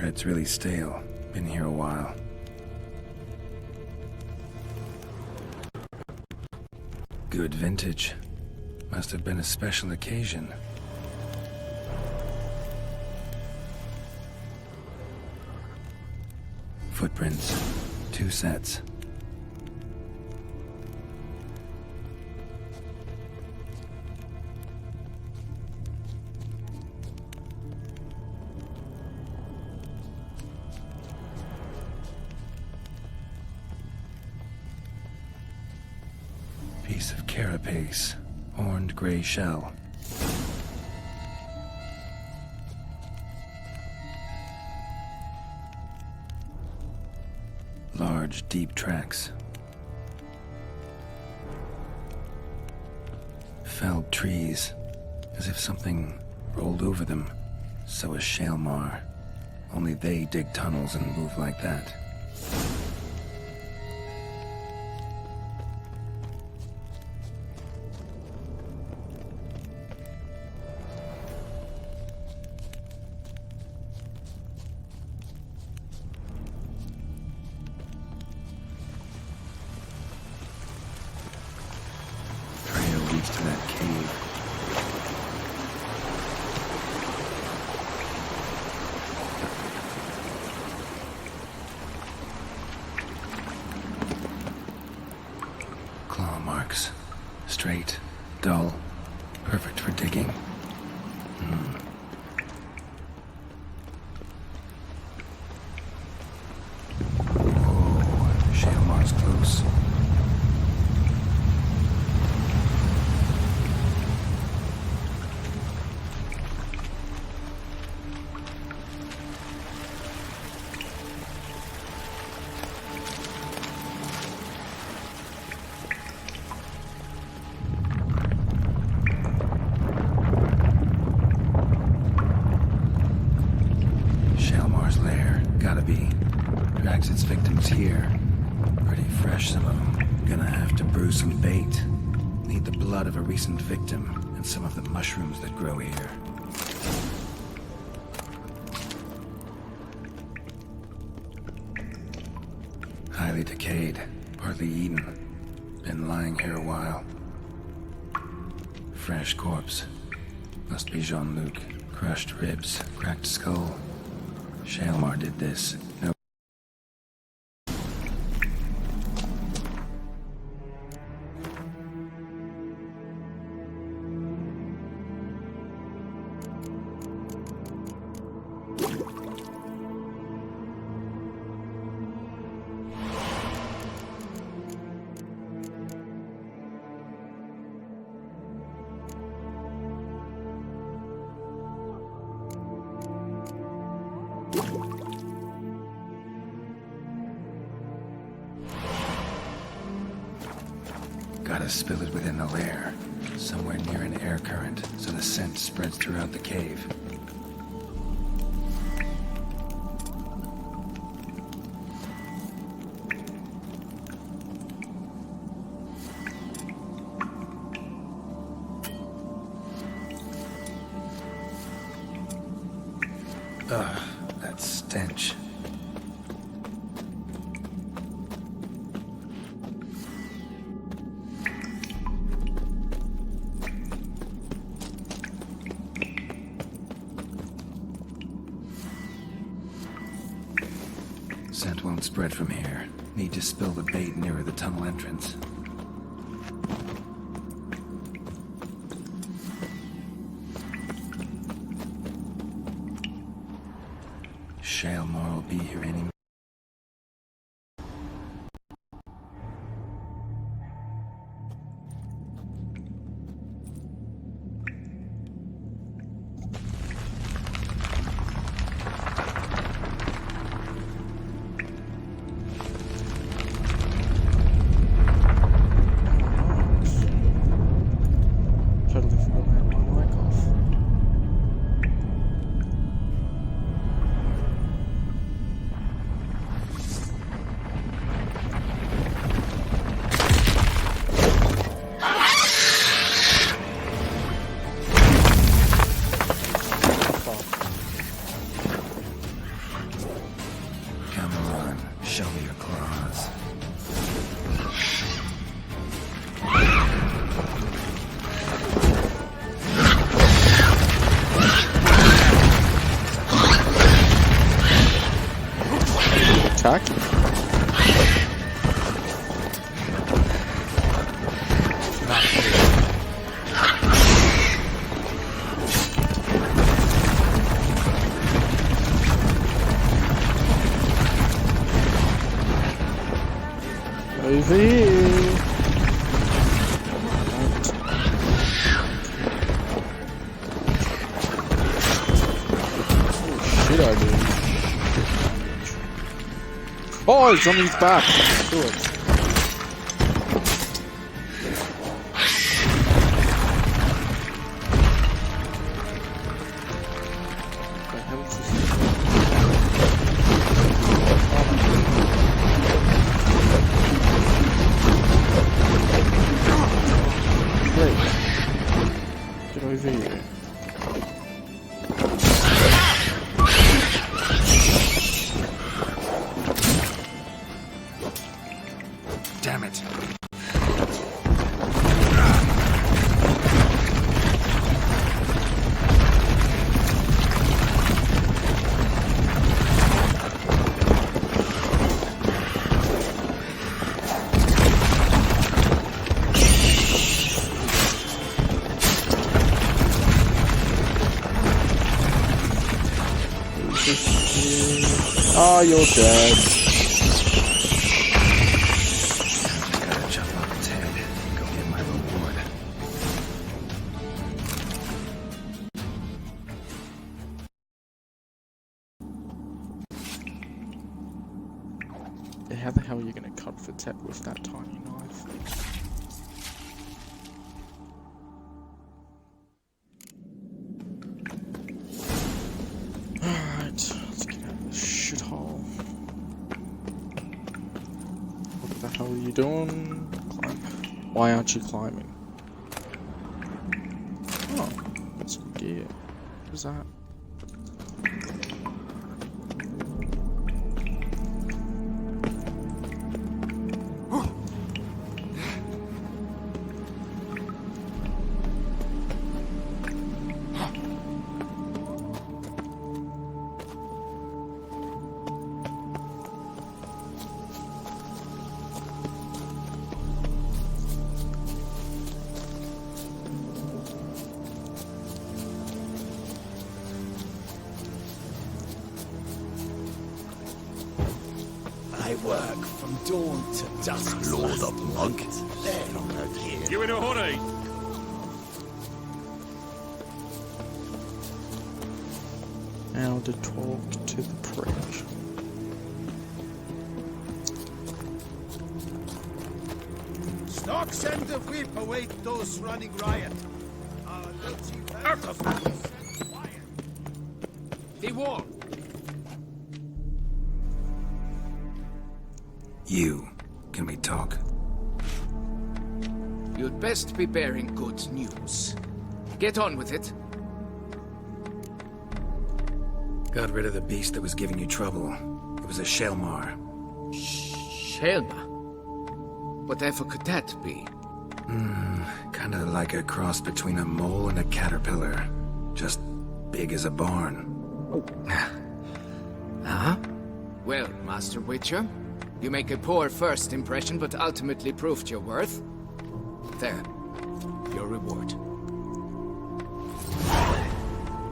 it's really stale. Been here a while. Good vintage. Must have been a special occasion. Footprints. 2 sets. Piece of carapace. Horned gray shell. Large, deep tracks. Felled trees, as if something rolled over them. So is Shaelmar. Only they dig tunnels and move like that. To that cave. Claw marks. Straight, dull, perfect for digging. Whoa, Shaelmar's close. Gotta be. Drags its victims here. Pretty fresh, some of them. Gonna have to brew some bait. Need the blood of a recent victim and some of the mushrooms that grow here. Highly decayed, partly eaten. Been lying here a while. Fresh corpse. Must be Jean-Luc. Crushed ribs, cracked skull. Shaelmar did this. No. Gotta spill it within the lair, somewhere near an air current, so the scent spreads throughout the cave. Ugh, that stench. Scent won't spread from here. Need to spill the bait nearer the tunnel entrance. Shaelmar will be here any minute. claws. Attack. Over here. Oh shit, I do. Oh, it's on his back. Do it. What the hell is this? Great. Get over here. Damn it. Oh, you're dead. Gotta jump off its head. Go get my reward. How the hell are you gonna cut its head with that tiny knife? Alright, let's get out of this shithole. What the hell are you doing? Climb. Why aren't you climbing? Oh, that's some gear. What is that? I work from dawn to dusk. Lord of Monk. They're not out here. You in a hurry? Now to talk to the prick. Stocks and the whip await those running riot. Out of the war. You. Can we talk? You'd best be bearing good news. Get on with it. Got rid of the beast that was giving you trouble. It was a Shelmar. Shelma? Whatever could that be? Kinda like a cross between a mole and a caterpillar. Just big as a barn. Huh? Well, Master Witcher, you make a poor first impression, but ultimately proved your worth. There. Your reward.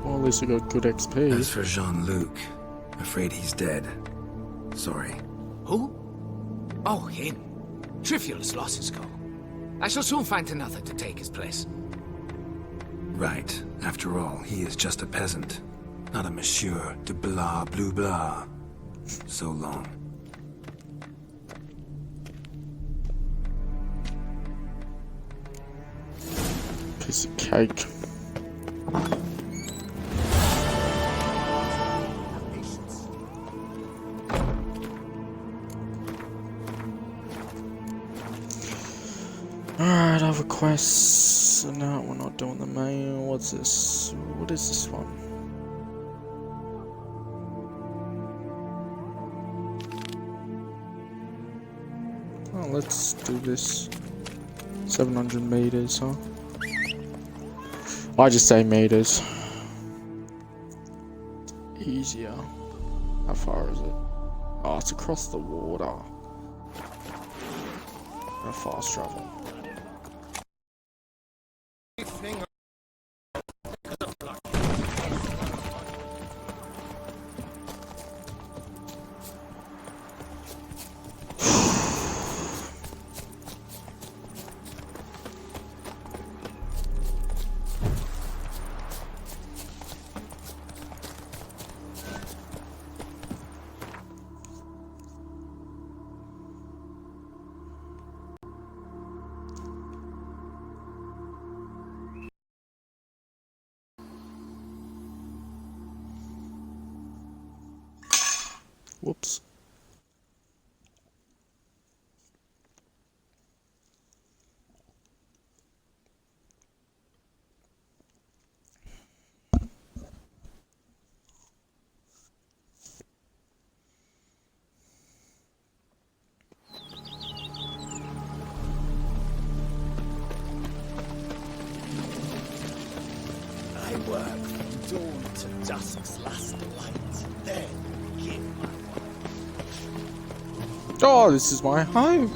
Well, at least we got good As XP. for Jean-Luc, afraid he's dead. Sorry. Who? Oh, him. Trivial as losses go. I shall soon find another to take his place. Right. After all, he is just a peasant. Not a monsieur de blah blue blah. So long. Piece of cake. Alright, other quests. No, we're not doing the main. What's this? What is this one? Oh, let's do this. 700 meters, huh? I just say meters. Easier. How far is it? Oh, it's across the water. A fast travel. Whoops. I work from dawn to dusk's last light. Then give my Oh, this is my home. Do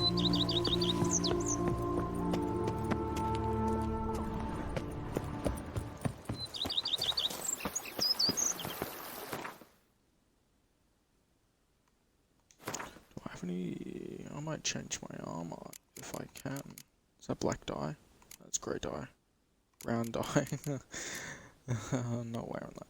I have any? I might change my armor if I can. Is that black dye? That's grey dye. Brown dye. Not wearing that.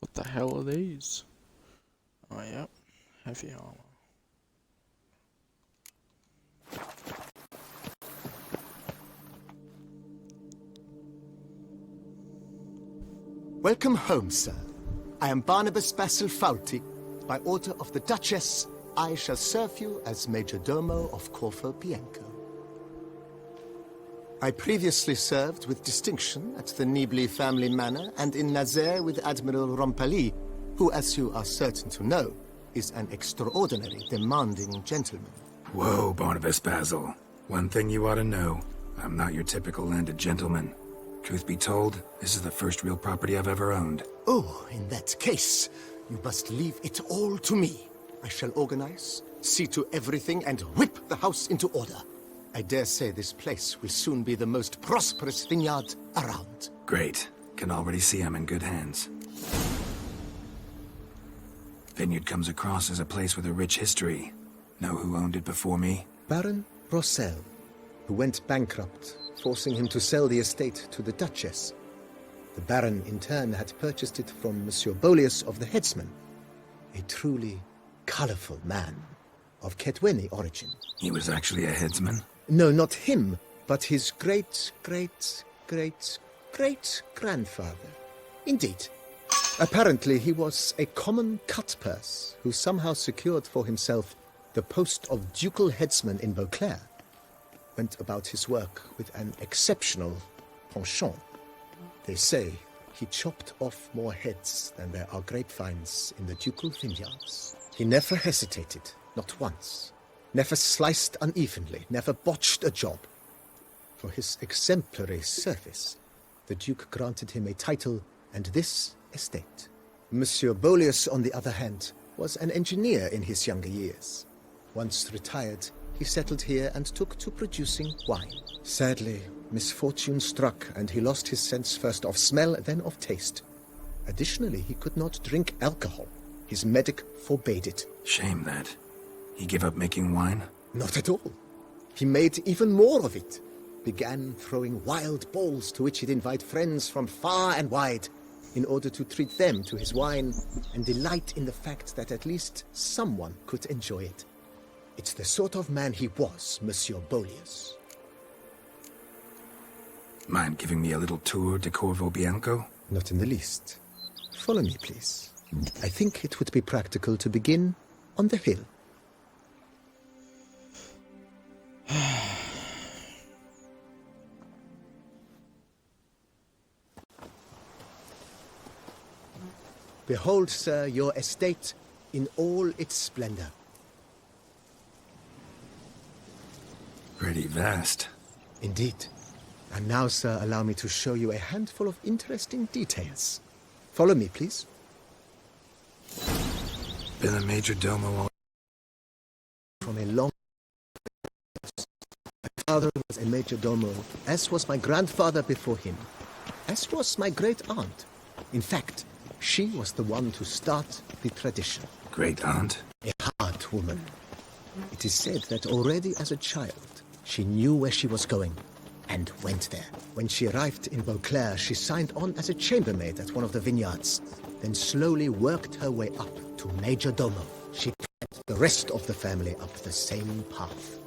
What the hell are these? Oh, yep. Heavy armor. Welcome home, sir. I am Barnabas Basil Fawlty. By order of the Duchess, I shall serve you as Major Domo of Corvo Bianco. I previously served with distinction at the Nibli family manor and in Nazaire with Admiral Rompali, who, as you are certain to know, is an extraordinary, demanding gentleman. Whoa, Barnabas Basil. One thing you ought to know. I'm not your typical landed gentleman. Truth be told, this is the first real property I've ever owned. Oh, in that case, you must leave it all to me. I shall organize, see to everything, and whip the house into order. I dare say this place will soon be the most prosperous vineyard around. Great. Can already see I'm in good hands. Vineyard comes across as a place with a rich history. Know who owned it before me? Baron Rossel, who went bankrupt, forcing him to sell the estate to the Duchess. The Baron, in turn, had purchased it from Monsieur Bolius of the Headsman, a truly colorful man of Ketweni origin. He was actually a headsman? No, not him, but his great-great-great-great-grandfather. Indeed. Apparently, he was a common cut-purse who somehow secured for himself the post of ducal headsman in Beauclair. Went about his work with an exceptional penchant. They say he chopped off more heads than there are grapevines in the ducal vineyards. He never hesitated, not once. Never sliced unevenly, never botched a job. For his exemplary service, the Duke granted him a title and this estate. Monsieur Bolius, on the other hand, was an engineer in his younger years. Once retired, he settled here and took to producing wine. Sadly, misfortune struck and he lost his sense first of smell, then of taste. Additionally, he could not drink alcohol. His medic forbade it. Shame that. He gave up making wine? Not at all. He made even more of it. Began throwing wild balls to which he'd invite friends from far and wide in order to treat them to his wine and delight in the fact that at least someone could enjoy it. It's the sort of man he was, Monsieur Bolius. Mind giving me a little tour de Corvo Bianco? Not in the least. Follow me, please. I think it would be practical to begin on the hill. Behold, sir, your estate in all its splendor. Pretty vast. Indeed. And now, sir, allow me to show you a handful of interesting details. Follow me, please. Been a major domo all... From a long... My father was a major domo, as was my grandfather before him, as was my great-aunt. In fact, she was the one to start the tradition. Great aunt? A hard woman. It is said that already as a child, she knew where she was going and went there. When she arrived in Beauclair, she signed on as a chambermaid at one of the vineyards, then slowly worked her way up to Major Domo. She led the rest of the family up the same path.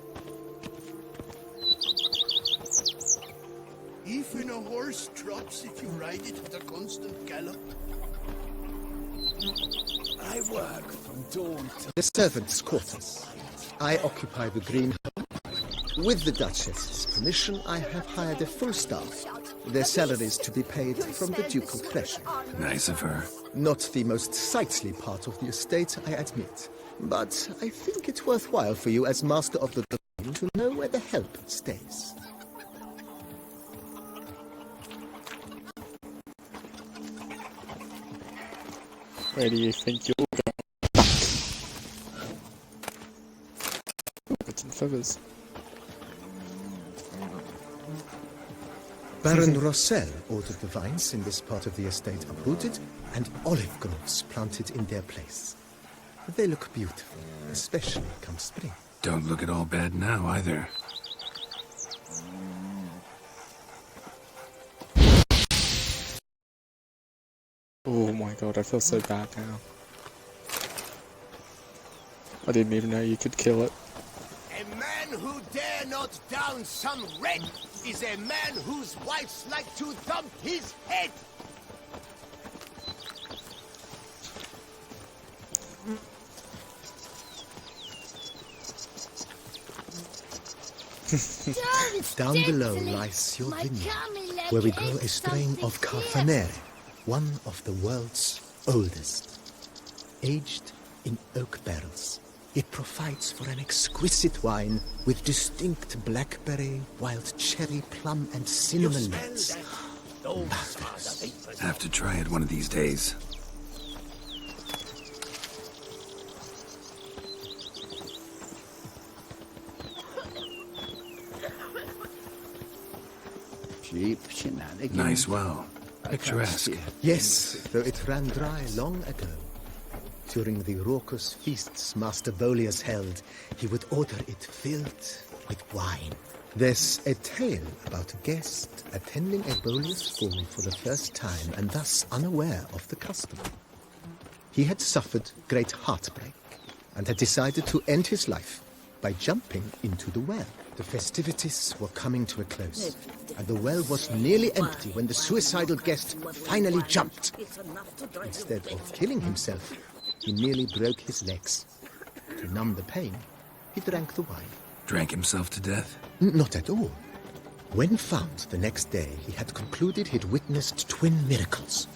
Even a horse drops if you ride it at a constant gallop. I work from dawn to... The servants' quarters. I occupy the green hall. With the Duchess's permission, I have hired a full staff. Their salaries to be paid from the ducal treasury. Nice of her. Not the most sightly part of the estate, I admit. But I think it's worthwhile for you as master of the domain to know where the help stays. Where do you think you're going? Bits and feathers. Baron Rossel ordered the vines in this part of the estate uprooted and olive groves planted in their place. They look beautiful, especially come spring. Don't look at all bad now, either. Oh my god, I feel so bad now. I didn't even know you could kill it. A man who dare not down some red is a man whose wives like to thump his head. Down below lies your vineyard, where we grow a strain of Carfanere, one of the world's oldest. Aged in oak barrels, it provides for an exquisite wine with distinct blackberry, wild cherry, plum, and cinnamon notes. Marvelous. Have to try it one of these days. Cheap shenanigans. Nice well. Picturesque. Yes, though it ran dry long ago. During the raucous feasts Master Bolius held, he would order it filled with wine. There's a tale about a guest attending a Bolius ball for the first time and thus unaware of the custom. He had suffered great heartbreak and had decided to end his life by jumping into the well. The festivities were coming to a close, and the well was nearly empty when the suicidal guest finally jumped. Instead of killing himself, he merely broke his legs. To numb the pain, he drank the wine. Drank himself to death? Not at all. When found the next day, he had concluded he'd witnessed twin miracles.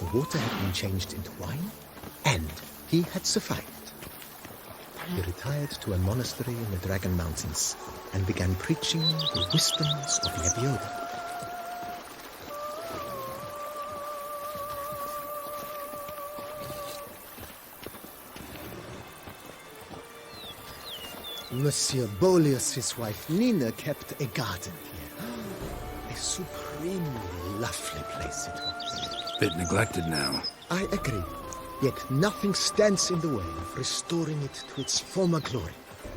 The water had been changed into wine, and he had survived. He retired to a monastery in the Dragon Mountains and began preaching the wisdoms of Lebioda. Monsieur Bolius' wife Nina kept a garden here. A supremely lovely place it was. Bit neglected now. I agree. Yet nothing stands in the way of restoring it to its former glory,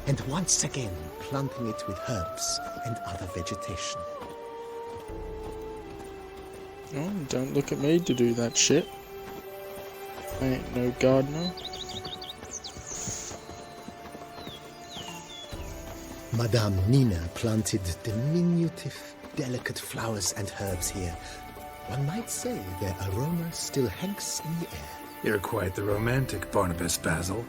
and once again planting it with herbs and other vegetation. Oh, don't look at me to do that shit. I ain't no gardener. Madame Nina planted diminutive, delicate flowers and herbs here. One might say their aroma still hangs in the air. You're quite the romantic, Barnabas Basil.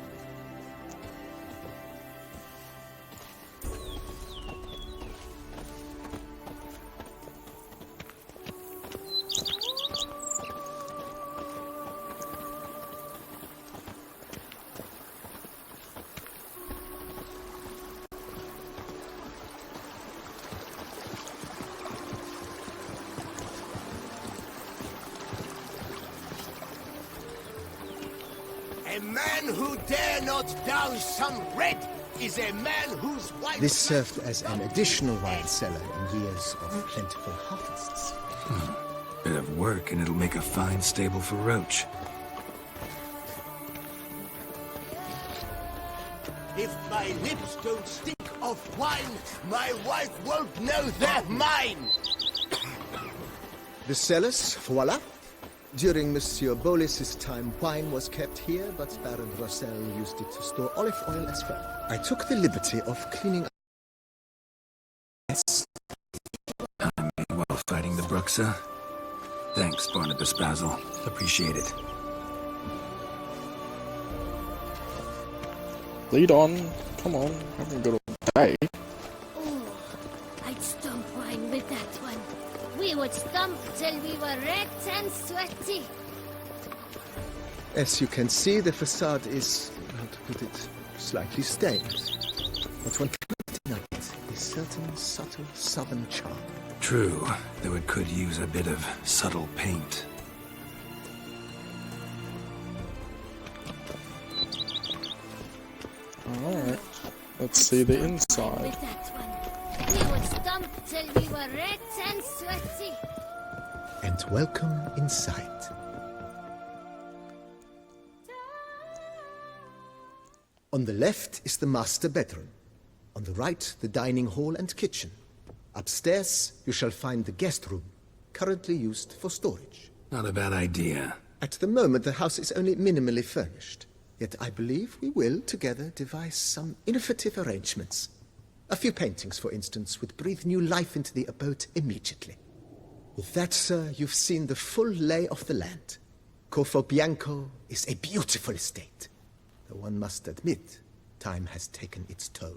A man who dare not down some red is a man whose wife... This served as an additional wine cellar in years of plentiful harvests. Bit of work and it'll make a fine stable for Roach. If my lips don't stink of wine, my wife won't know they're mine. The cellars, voila. During Monsieur Bolis's time, wine was kept here, but Baron Rossel used it to store olive oil as well. I took the liberty of cleaning up. While fighting the Bruxa. Thanks, Barnabas Basil. Appreciate it. Lead on. Come on. Having a good old day. Oh, I'd stomp wine with that one. We would stomp till we were red and sweaty. As you can see, the facade is, how to put it, slightly stained. But when put in it, a certain subtle southern charm. True, though it could use a bit of subtle paint. Alright. Let's see the inside. With that one. We would stomp till we were red and sweaty. And welcome inside. On the left is the master bedroom. On the right, the dining hall and kitchen. Upstairs, you shall find the guest room, currently used for storage. Not a bad idea. At the moment, the house is only minimally furnished. Yet I believe we will, together, devise some innovative arrangements. A few paintings, for instance, would breathe new life into the abode immediately. With that, sir, you've seen the full lay of the land. Corvo Bianco is a beautiful estate. Though one must admit, time has taken its toll.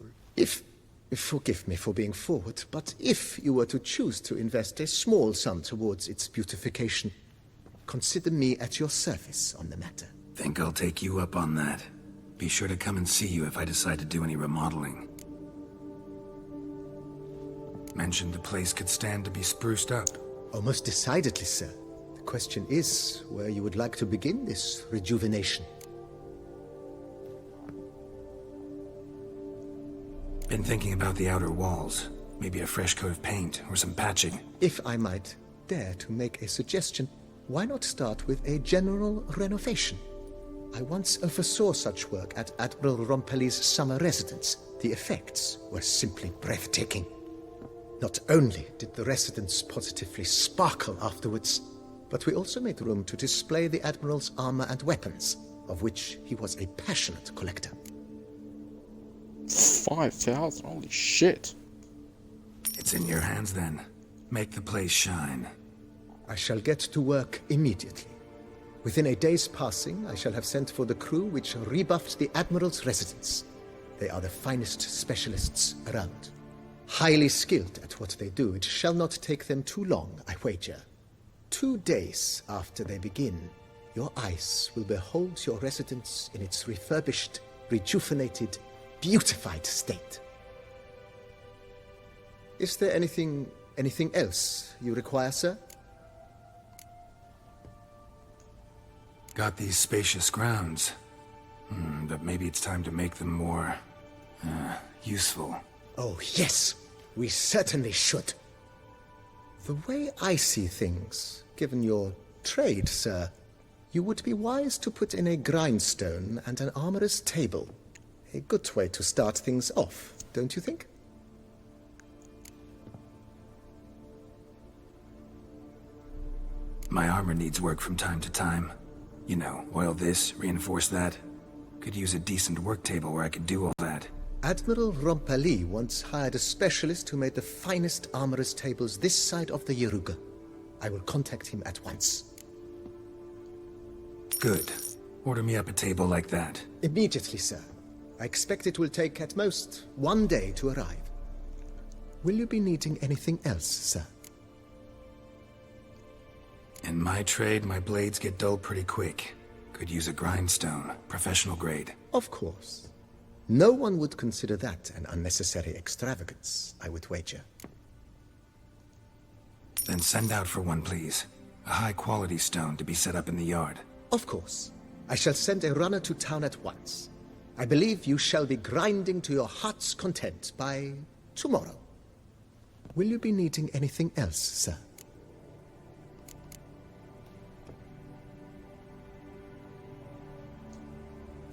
Forgive me for being forward, but if you were to choose to invest a small sum towards its beautification, consider me at your service on the matter. Think I'll take you up on that. Be sure to come and see you if I decide to do any remodeling. Mentioned the place could stand to be spruced up. Oh, most decidedly, sir. The question is where you would like to begin this rejuvenation. Been thinking about the outer walls. Maybe a fresh coat of paint or some patching. If I might dare to make a suggestion, why not start with a general renovation? I once oversaw such work at Admiral Rompelli's summer residence. The effects were simply breathtaking. Not only did the residence positively sparkle afterwards, but we also made room to display the Admiral's armor and weapons, of which he was a passionate collector. 5,000? Holy shit. It's in your hands then. Make the place shine. I shall get to work immediately. Within a day's passing, I shall have sent for the crew which rebuffed the Admiral's residence. They are the finest specialists around. Highly skilled at what they do, it shall not take them too long, I wager. 2 days after they begin, your eyes will behold your residence in its refurbished, rejuvenated, beautified state. Is there anything else you require, sir? Got these spacious grounds. But maybe it's time to make them more... useful. Oh, yes, we certainly should. The way I see things, given your trade, sir, you would be wise to put in a grindstone and an armorer's table. A good way to start things off, don't you think? My armor needs work from time to time. You know, oil this, reinforce that. Could use a decent work table where I could do all that. Admiral Rompelli once hired a specialist who made the finest armorer's tables this side of the Yaruga. I will contact him at once. Good. Order me up a table like that. Immediately, sir. I expect it will take at most 1 day to arrive. Will you be needing anything else, sir? In my trade, my blades get dull pretty quick. Could use a grindstone, professional grade. Of course. No one would consider that an unnecessary extravagance, I would wager. Then send out for one, please. A high-quality stone to be set up in the yard. Of course. I shall send a runner to town at once. I believe you shall be grinding to your heart's content by tomorrow. Will you be needing anything else, sir?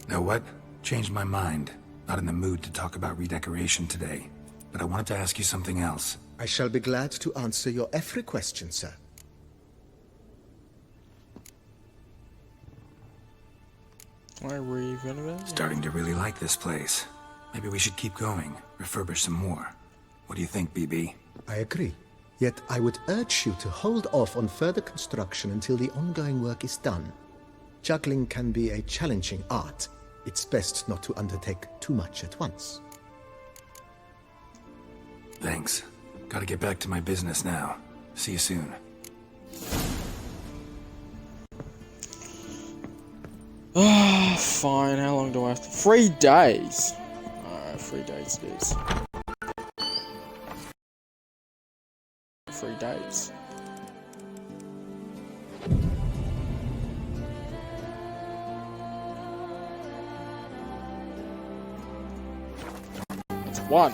Know what? Changed my mind. Not in the mood to talk about redecoration today. But I wanted to ask you something else. I shall be glad to answer your every question, sir. Can I renovate? Starting to really like this place. Maybe we should keep going. Refurbish some more. What do you think, BB? I agree. Yet I would urge you to hold off on further construction until the ongoing work is done. Juggling can be a challenging art. It's best not to undertake too much at once. Thanks. Gotta get back to my business now. See you soon. Ah, fine. How long do I have to? 3 days. Alright, 3 days it is. 3 days. It's 1.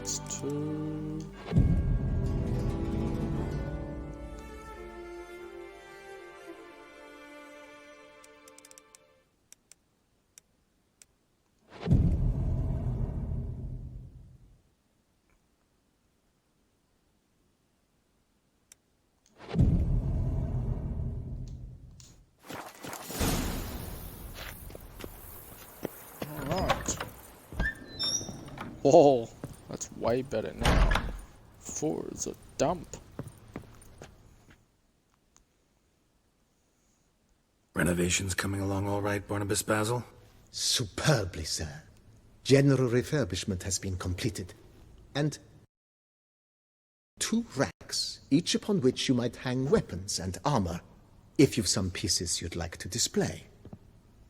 It's 2. Alright. Whoa, that's way better now. 4 is a dump. Renovations coming along all right, Barnabas Basil? Superbly, sir. General refurbishment has been completed. And 2 racks, each upon which you might hang weapons and armor, if you've some pieces you'd like to display.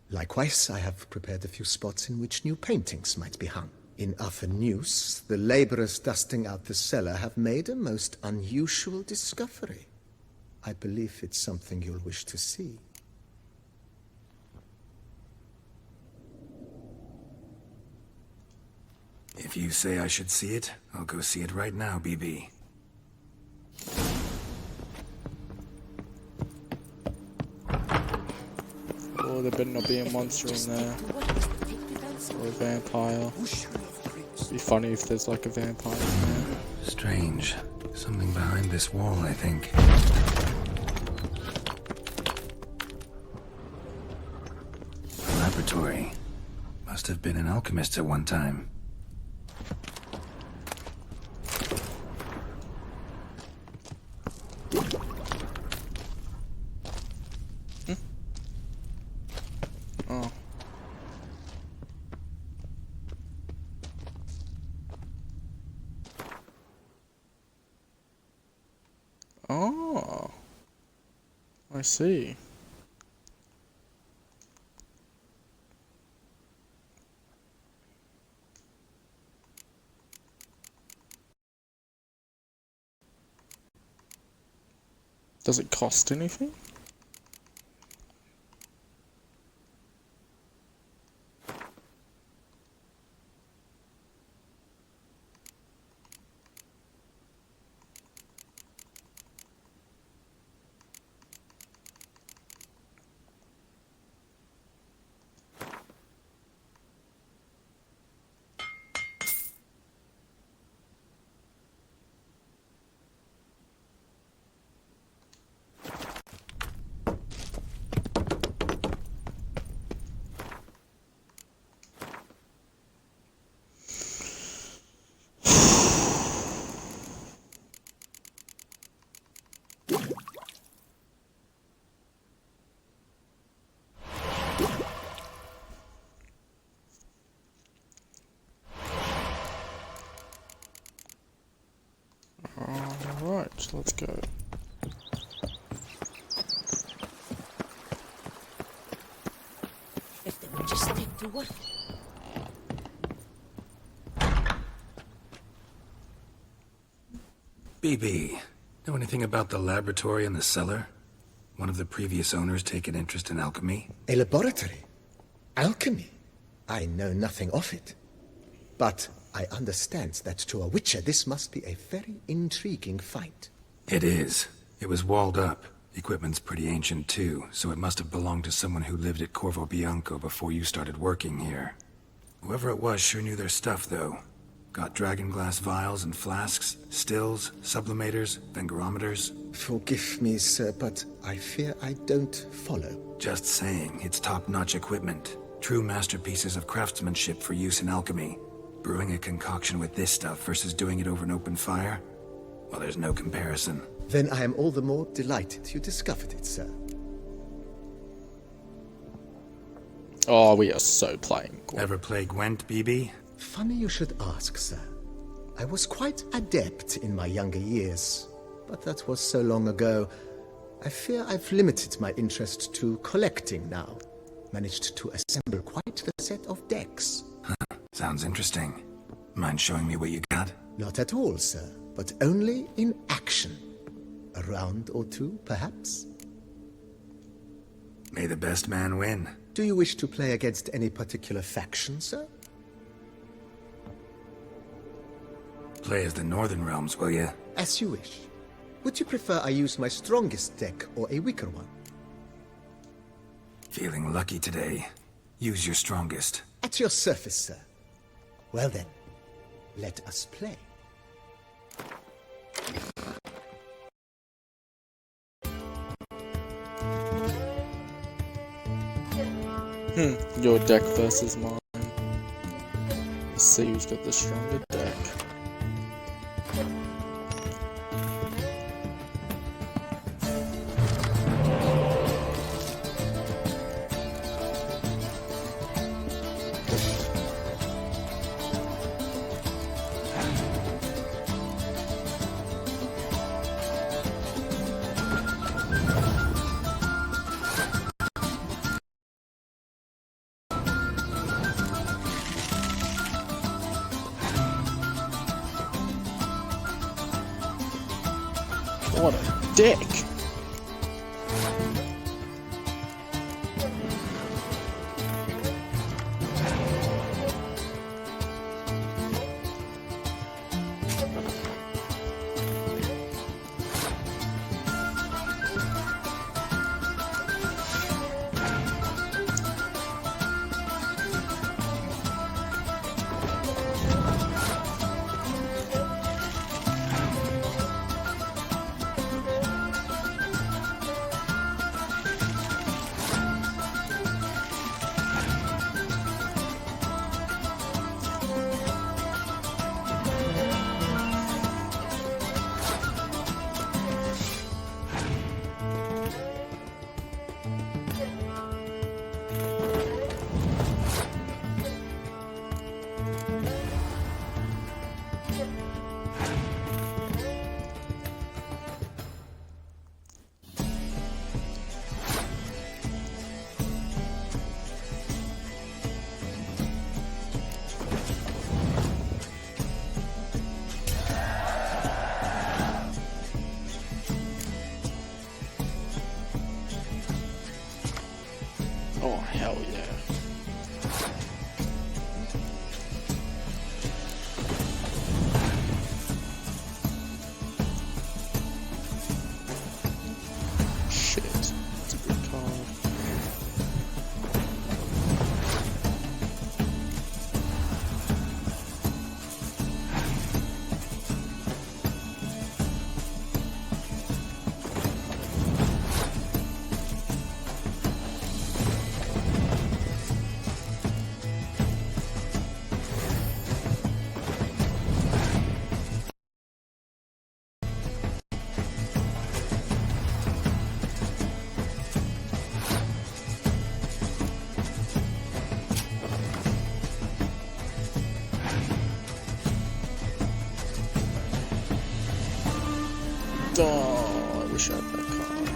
Likewise, I have prepared a few spots in which new paintings might be hung. In other news, the laborers dusting out the cellar have made a most unusual discovery. I believe it's something you'll wish to see. If you say I should see it, I'll go see it right now, BB. Oh, there better not be a monster in there. Or a vampire. It'd be funny if there's like a vampire in there. Strange. Something behind this wall, I think. A laboratory. Must have been an alchemist at one time. Oh. Oh. I see. Does it cost anything? Alright, let's go. BB, know anything about the laboratory in the cellar? One of the previous owners take an interest in alchemy? A laboratory? Alchemy? I know nothing of it. But I understand that to a witcher this must be a very intriguing find. It is. It was walled up. Equipment's pretty ancient too, so it must have belonged to someone who lived at Corvo Bianco before you started working here. Whoever it was sure knew their stuff, though. Got dragonglass vials and flasks, stills, sublimators, vengerometers. Forgive me, sir, but I fear I don't follow. Just saying, it's top-notch equipment. True masterpieces of craftsmanship for use in alchemy. Brewing a concoction with this stuff versus doing it over an open fire? Well, there's no comparison. Then I am all the more delighted you discovered it, sir. Oh, we are so playing. Ever play Gwent, BB? Funny you should ask, sir. I was quite adept in my younger years, but that was so long ago. I fear I've limited my interest to collecting now. Managed to assemble quite the set of decks. Sounds interesting. Mind showing me what you got? Not at all, sir, but only in action. A round or two, perhaps? May the best man win. Do you wish to play against any particular faction, sir? Play as the Northern Realms, will you? As you wish. Would you prefer I use my strongest deck or a weaker one? Feeling lucky today. Use your strongest. At your service, sir. Well then, let us play. Your deck versus mine. Let's see who's got the stronger deck. What a dick! Oh, hell yeah. Shit, that's a good card. Oh, I wish I had that card.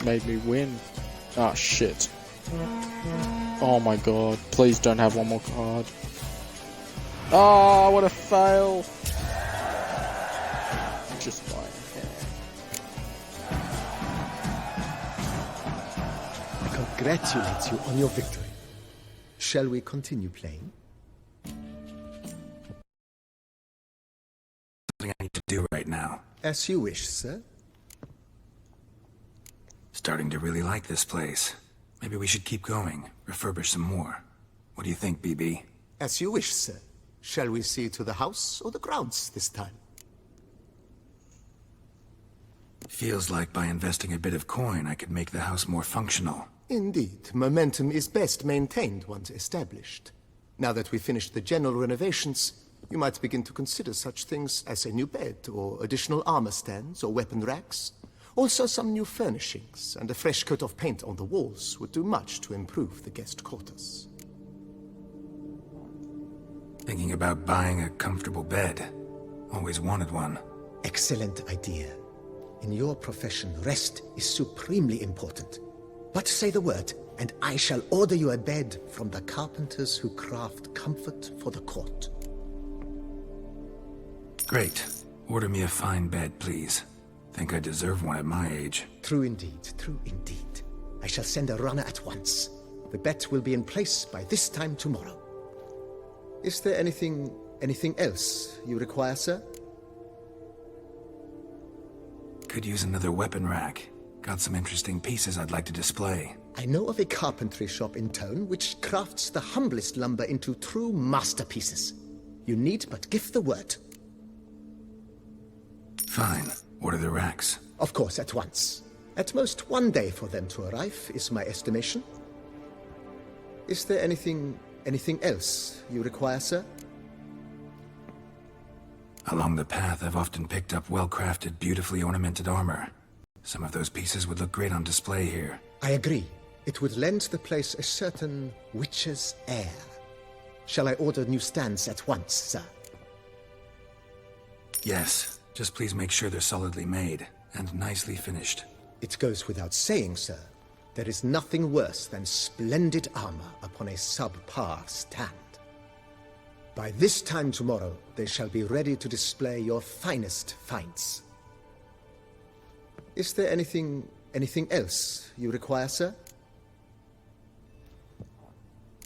just made me win. Ah, shit. Oh my god. Please don't have one more card. Oh, what a fail. Just by a hair. I congratulate you on your victory. Shall we continue playing? Something I need to do right now. As you wish, sir. Starting to really like this place. Maybe we should keep going, refurbish some more. What do you think, BB? As you wish, sir. Shall we see to the house or the grounds this time? Feels like by investing a bit of coin, I could make the house more functional. Indeed, momentum is best maintained once established. Now that we've finished the general renovations, you might begin to consider such things as a new bed, or additional armor stands, or weapon racks. Also, some new furnishings and a fresh coat of paint on the walls would do much to improve the guest quarters. Thinking about buying a comfortable bed. Always wanted one. Excellent idea. In your profession, rest is supremely important. But say the word, and I shall order you a bed from the carpenters who craft comfort for the court. Great. Order me a fine bed, please. Think I deserve one at my age. True indeed, true indeed. I shall send a runner at once. The bet will be in place by this time tomorrow. Is there anything else you require, sir? Could use another weapon rack. Got some interesting pieces I'd like to display. I know of a carpentry shop in town which crafts the humblest lumber into true masterpieces. You need but give the word. Fine. Order the racks. Of course, at once. At most 1 day for them to arrive, is my estimation. Is there anything else you require, sir? Along the path, I've often picked up well-crafted, beautifully ornamented armor. Some of those pieces would look great on display here. I agree. It would lend the place a certain witch's air. Shall I order new stands at once, sir? Yes. Just please make sure they're solidly made and nicely finished. It goes without saying, sir. There is nothing worse than splendid armor upon a subpar stand. By this time tomorrow, they shall be ready to display your finest finds. Is there anything else you require, sir?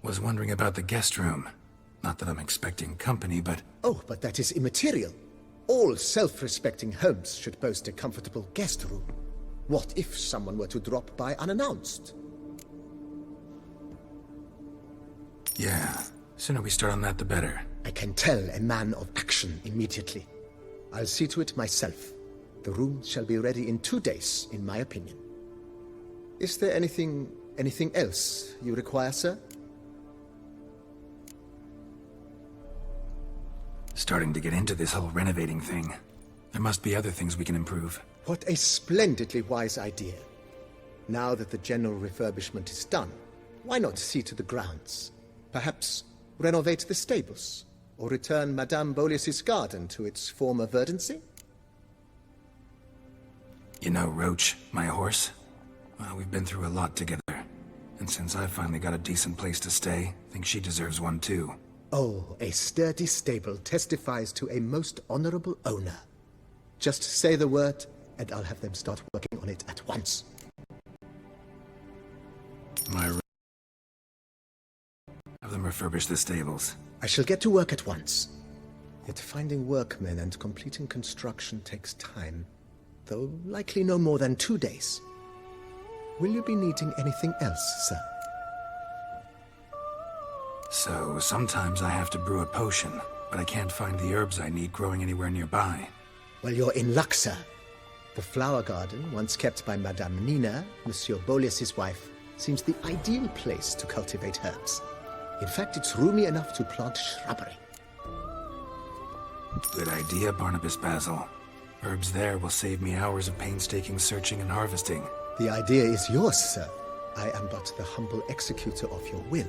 Was wondering about the guest room. Not that I'm expecting company, but... Oh, but that is immaterial. All self-respecting homes should boast a comfortable guest room. What if someone were to drop by unannounced? Yeah. Sooner we start on that, the better. I can tell a man of action immediately. I'll see to it myself. The room shall be ready in 2 days, in my opinion. Is there anything else you require, sir? Starting to get into this whole renovating thing. There must be other things we can improve. What a splendidly wise idea. Now that the general refurbishment is done, why not see to the grounds? Perhaps renovate the stables, or return Madame Boleus's garden to its former verdancy? You know Roach, my horse? Well, we've been through a lot together. And since I've finally got a decent place to stay, I think she deserves one too. Oh, a sturdy stable testifies to a most honorable owner. Just say the word, and I'll have them start working on it at once. Have them refurbish the stables. I shall get to work at once. Yet finding workmen and completing construction takes time, though likely no more than 2 days. Will you be needing anything else, sir? So, sometimes I have to brew a potion, but I can't find the herbs I need growing anywhere nearby. Well, you're in luck, sir. The flower garden, once kept by Madame Nina, Monsieur Boleus's wife, seems the ideal place to cultivate herbs. In fact, it's roomy enough to plant shrubbery. Good idea, Barnabas Basil. Herbs there will save me hours of painstaking searching and harvesting. The idea is yours, sir. I am but the humble executor of your will.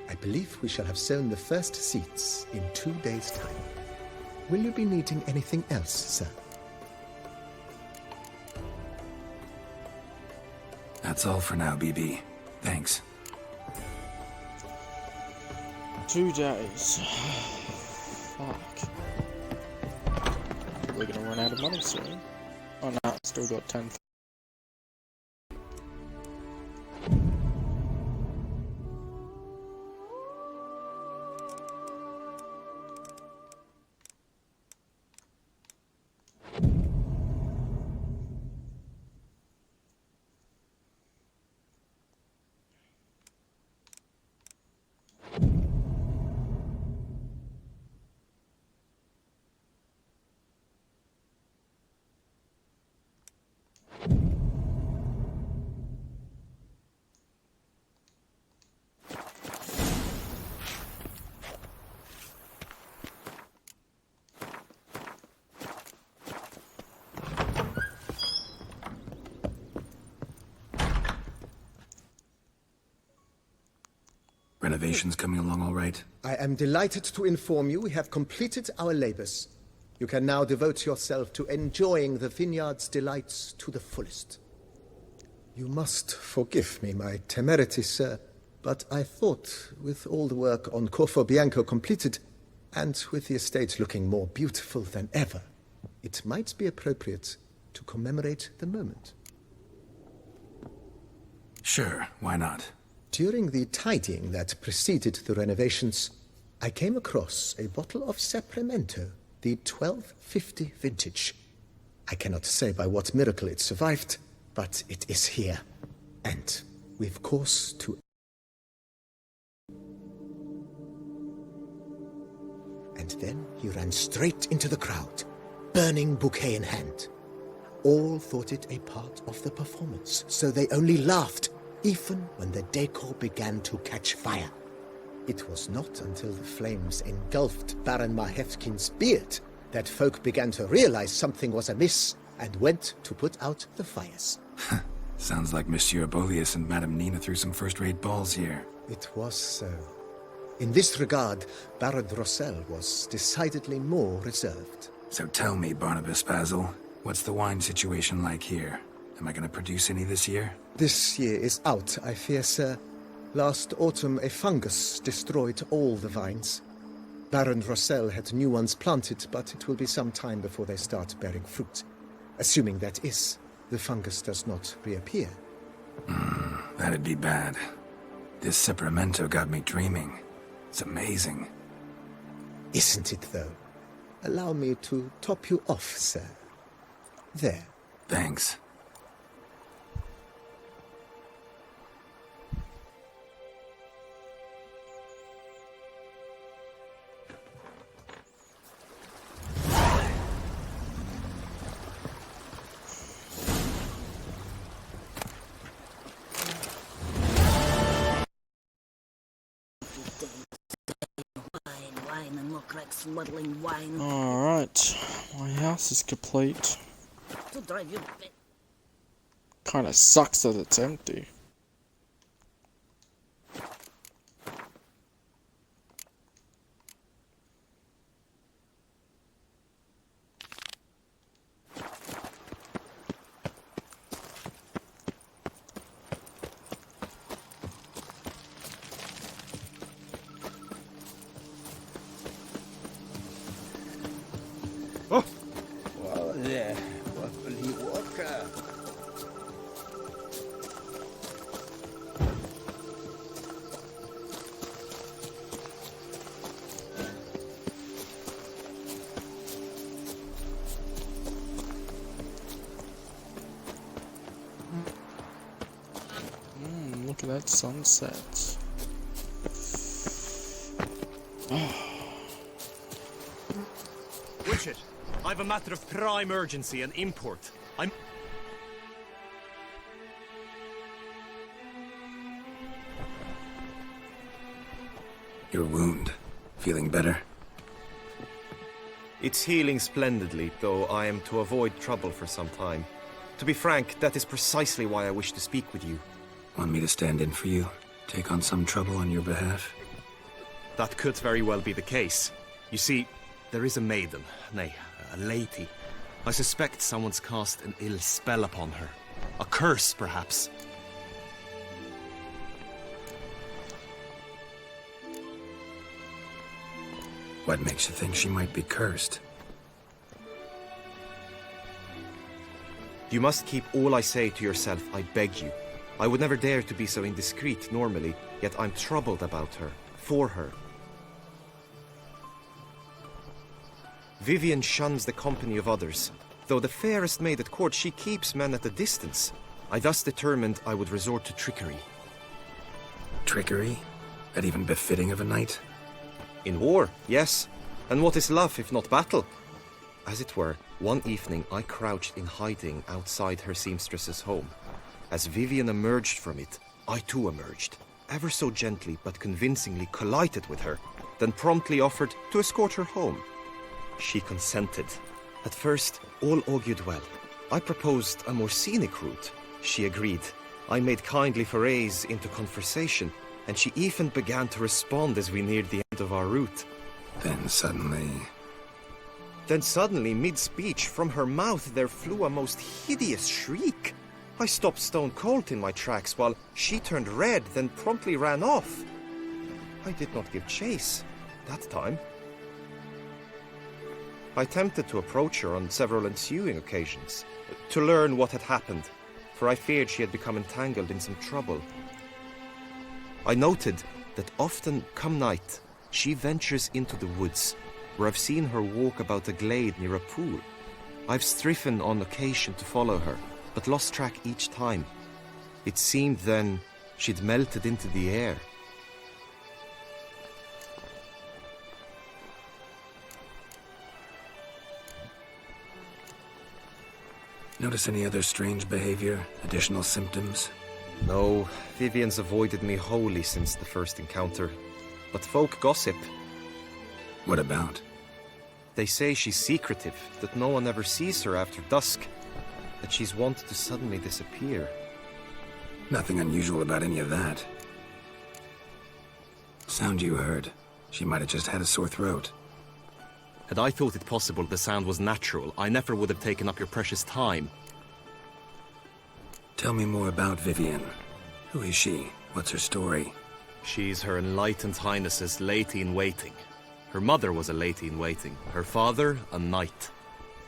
I believe we shall have sown the first seeds in 2 days' time. Will you be needing anything else, sir? That's all for now, BB. Thanks. 2 days. Fuck. We're gonna run out of money soon. Oh no, still got 10. Renovations coming along all right? I am delighted to inform you we have completed our labors. You can now devote yourself to enjoying the vineyard's delights to the fullest. You must forgive me my temerity, sir, but I thought, with all the work on Corvo Bianco completed, and with the estate looking more beautiful than ever, it might be appropriate to commemorate the moment. Sure, why not? During the tidying that preceded the renovations, I came across a bottle of Sapramento, the 1250 vintage. I cannot say by what miracle it survived, but it is here. And we've course to... And then he ran straight into the crowd, burning bouquet in hand. All thought it a part of the performance, so they only laughed, even when the decor began to catch fire. It was not until the flames engulfed Baron Mahevkin's beard that folk began to realize something was amiss and went to put out the fires. Sounds like Monsieur Bolius and Madame Nina threw some first-rate balls here. It was so. In this regard, Baron Rossel was decidedly more reserved. So tell me, Barnabas Basil, what's the wine situation like here? Am I gonna produce any this year? This year is out, I fear, sir. Last autumn, a fungus destroyed all the vines. Baron Rossel had new ones planted, but it will be some time before they start bearing fruit. Assuming that is, the fungus does not reappear. That'd be bad. This Sapramento got me dreaming. It's amazing. Isn't it, though? Allow me to top you off, sir. There. Thanks. Wine and look like smuggling wine Alright, my house is complete. to drive you. Kinda sucks that it's empty. Well, there. What will he walk? Look at that sunset. Richard, I've a matter of prime urgency and import. Your wound. Feeling better? It's healing splendidly, though I am to avoid trouble for some time. To be frank, that is precisely why I wish to speak with you. Want me to stand in for you? Take on some trouble on your behalf? That could very well be the case. You see, there is a maiden, nay, a lady. I suspect someone's cast an ill spell upon her. A curse, perhaps. What makes you think she might be cursed? You must keep all I say to yourself, I beg you. I would never dare to be so indiscreet normally, yet I'm troubled about her, for her. Vivian shuns the company of others. Though the fairest maid at court, she keeps men at a distance. I thus determined I would resort to trickery. Trickery? That even befitting of a knight? In war, yes. And what is love if not battle? As it were, one evening I crouched in hiding outside her seamstress's home. As Vivian emerged from it, I too emerged. Ever so gently but convincingly collided with her, then promptly offered to escort her home. She consented. At first, all augured well. I proposed a more scenic route. She agreed. I made kindly forays into conversation, and she even began to respond as we neared the end of our route. Then suddenly, mid-speech, from her mouth there flew a most hideous shriek. I stopped stone cold in my tracks while she turned red, then promptly ran off. I did not give chase that time. I attempted to approach her on several ensuing occasions, to learn what had happened, for I feared she had become entangled in some trouble. I noted that often, come night, she ventures into the woods, where I've seen her walk about a glade near a pool. I've striven on occasion to follow her, but lost track each time. It seemed then she'd melted into the air. notice any other strange behavior? Additional symptoms? No, Vivian's avoided me wholly since the first encounter. But folk gossip. What about? They say she's secretive, that no one ever sees her after dusk, that she's wont to suddenly disappear. Nothing unusual about any of that. Sound you heard. She might have just had a sore throat. Had I thought it possible the sound was natural, I never would have taken up your precious time. Tell me more about Vivian. Who is she? What's her story? She's Her Enlightened Highness's lady-in-waiting. Her mother was a lady-in-waiting, her father a knight.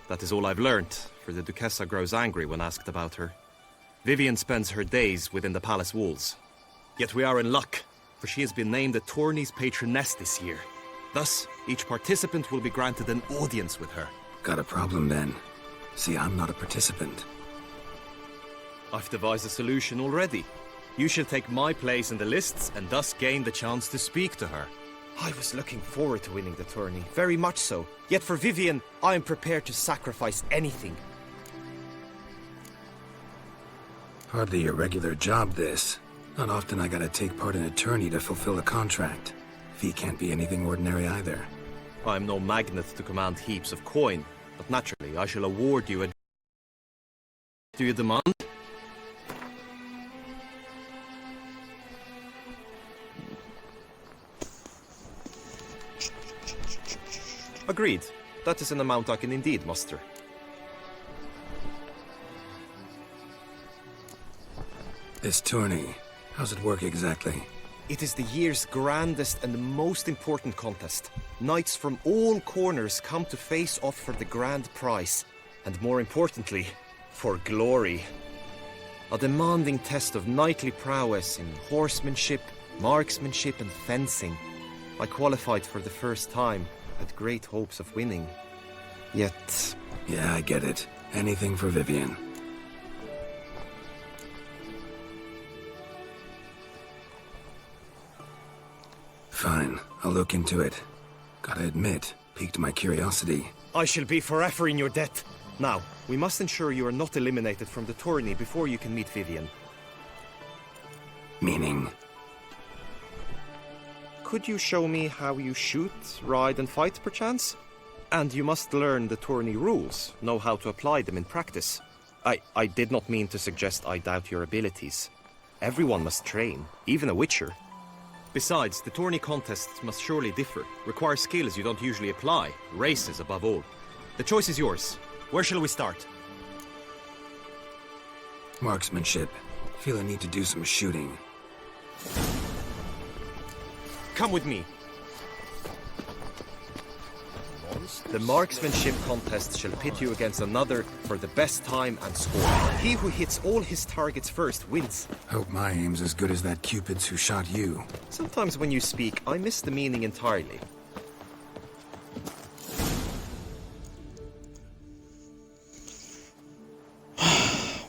That is all I've learnt, for the Duchessa grows angry when asked about her. Vivian spends her days within the palace walls. Yet we are in luck, for she has been named the tourney's patroness this year. Thus, each participant will be granted an audience with her. Got a problem then. See, I'm not a participant. I've devised a solution already. You shall take my place in the lists and thus gain the chance to speak to her. I was looking forward to winning the tourney, very much so. Yet for Vivian, I am prepared to sacrifice anything. Hardly a regular job, this. Not often I gotta take part in a tourney to fulfill a contract. Fee can't be anything ordinary either. I'm no magnet to command heaps of coin, but naturally I shall award you a... Do you demand? Agreed. That is an amount I can indeed muster. This tourney, how's it work exactly? It is the year's grandest and most important contest. Knights from all corners come to face off for the grand prize, and more importantly, for glory. A demanding test of knightly prowess in horsemanship, marksmanship and fencing. I qualified for the first time, had great hopes of winning. Yet... Yeah, I get it. Anything for Vivian. Fine, I'll look into it. Gotta admit, piqued my curiosity. I shall be forever in your debt. Now, we must ensure you are not eliminated from the tourney before you can meet Vivian. Meaning? Could you show me how you shoot, ride and fight, perchance? And you must learn the tourney rules, know how to apply them in practice. I did not mean to suggest I doubt your abilities. Everyone must train, even a witcher. Besides, the tourney contests must surely differ, require skills you don't usually apply, races above all. The choice is yours. Where shall we start? Marksmanship. Feel I need to do some shooting. Come with me. The marksmanship contest shall pit you against another for the best time and score. He who hits all his targets first wins. Hope my aim's as good as that Cupid's who shot you. Sometimes when you speak, I miss the meaning entirely.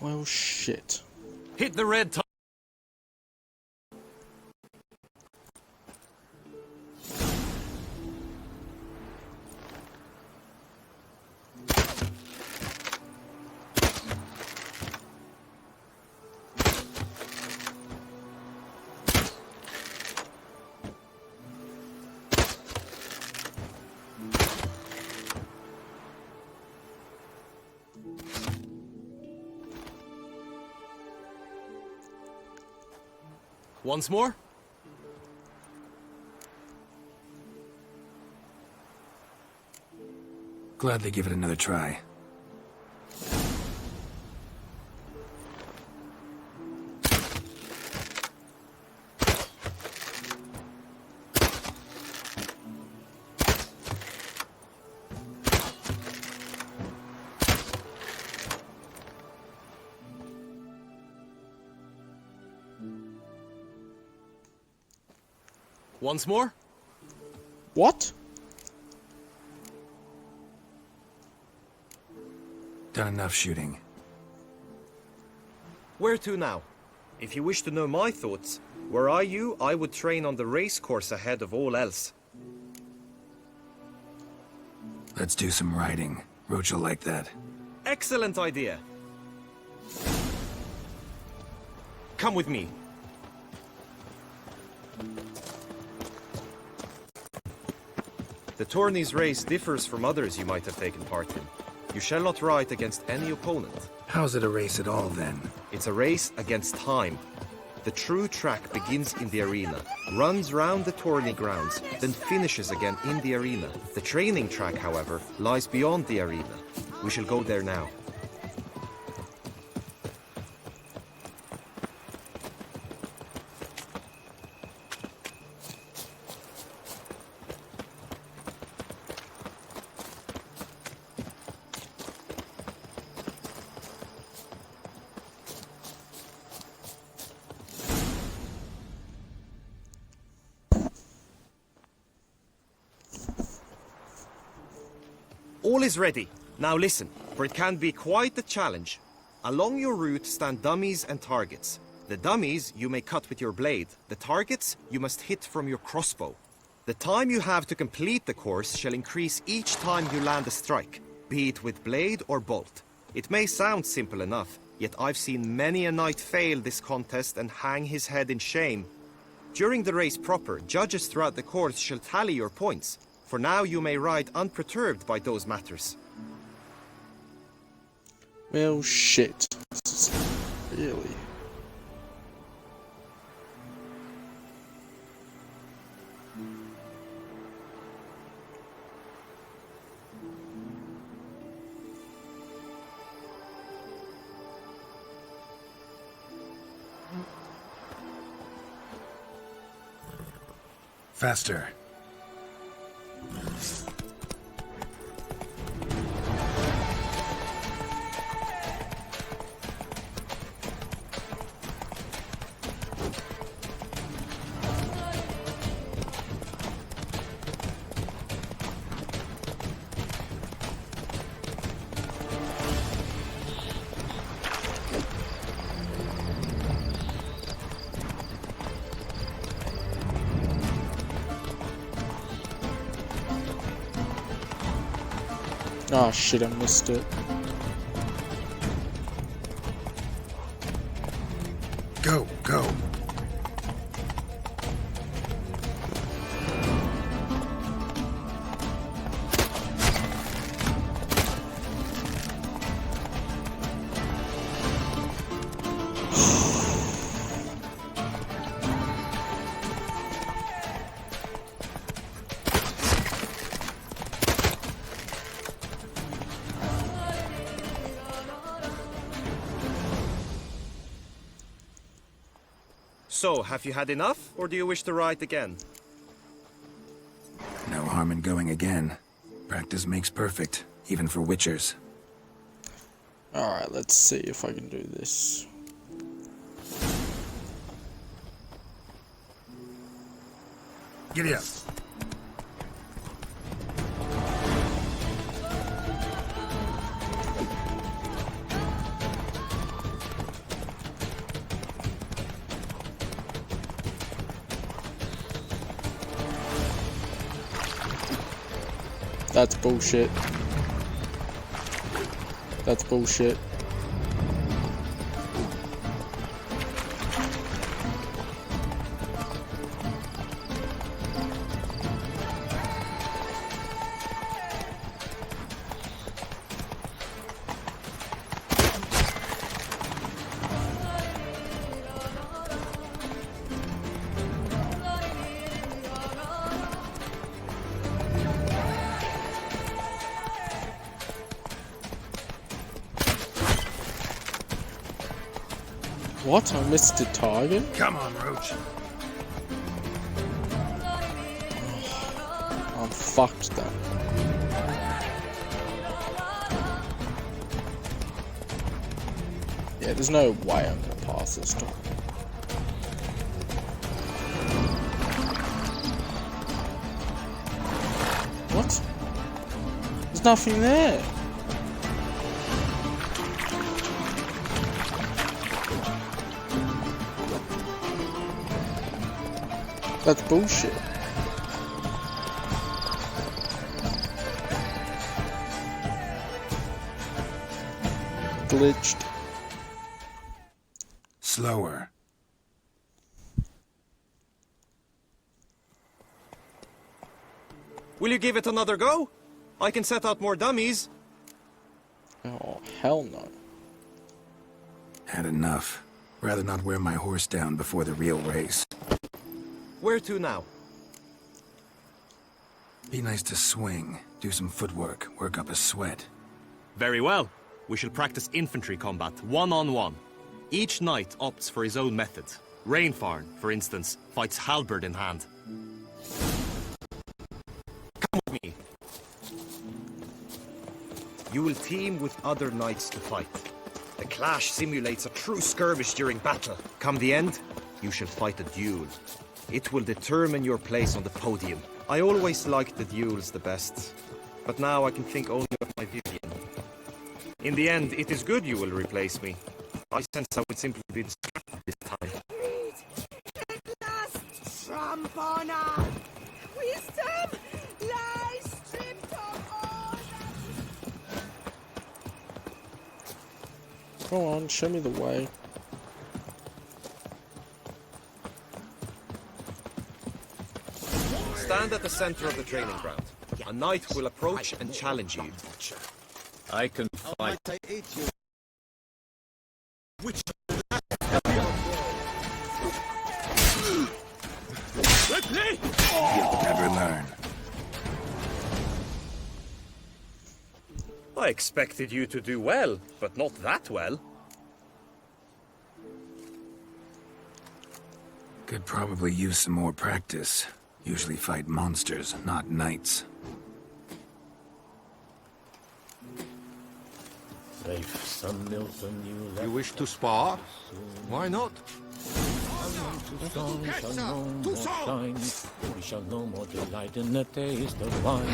Well, shit. Hit the red top. Once more? Gladly give it another try. Once more? What? Done enough shooting. Where to now? If you wish to know my thoughts, were I you, I would train on the race course ahead of all else. Let's do some riding. Roach will like that. Excellent idea. Come with me. The tourney's race differs from others you might have taken part in. You shall not ride against any opponent. How's it a race at all, then? It's a race against time. The true track begins in the arena, runs round the tourney grounds, then finishes again in the arena. The training track, however, lies beyond the arena. We shall go there now. All is ready. Now listen, for it can be quite a challenge. Along your route stand dummies and targets. The dummies you may cut with your blade. The targets you must hit from your crossbow. The time you have to complete the course shall increase each time you land a strike, be it with blade or bolt. It may sound simple enough, yet I've seen many a knight fail this contest and hang his head in shame. During the race proper, judges throughout the course shall tally your points. For now you may ride unperturbed by those matters. Well, shit. Really? Faster. Oh shit, I missed it. Go, go. So, have you had enough, or do you wish to ride again? No harm in going again. Practice makes perfect, even for witchers. Alright, let's see if I can do this. Giddy up. That's bullshit. That's bullshit. What? I missed the target? Come on, Roach. I'm fucked then. Yeah, there's no way I'm gonna pass this time. What? There's nothing there. That's bullshit. Glitched. Slower. Will you give it another go? I can set out more dummies. Oh, hell no. Had enough. Rather not wear my horse down before the real race. Where to now? Be nice to swing, do some footwork, work up a sweat. Very well. We shall practice infantry combat, one-on-one. Each knight opts for his own method. Rainfarn, for instance, fights halberd in hand. Come with me. You will team with other knights to fight. The clash simulates a true skirmish during battle. Come the end, you shall fight a duel. It will determine your place on the podium. I always liked the duels the best, but now I can think only of my Vivian. In the end, it is good you will replace me. I sense I would simply be distracted this time. At last, tramp on her! Wisdom lies stripped of all. Go on, show me the way. Stand at the center of the training ground. A knight will approach and challenge you. I can fight. You'll never learn. I expected you to do well, but not that well. Could probably use some more practice. Usually fight monsters, not knights. You wish to spar? Why not? We shall no more delight in the taste of wine.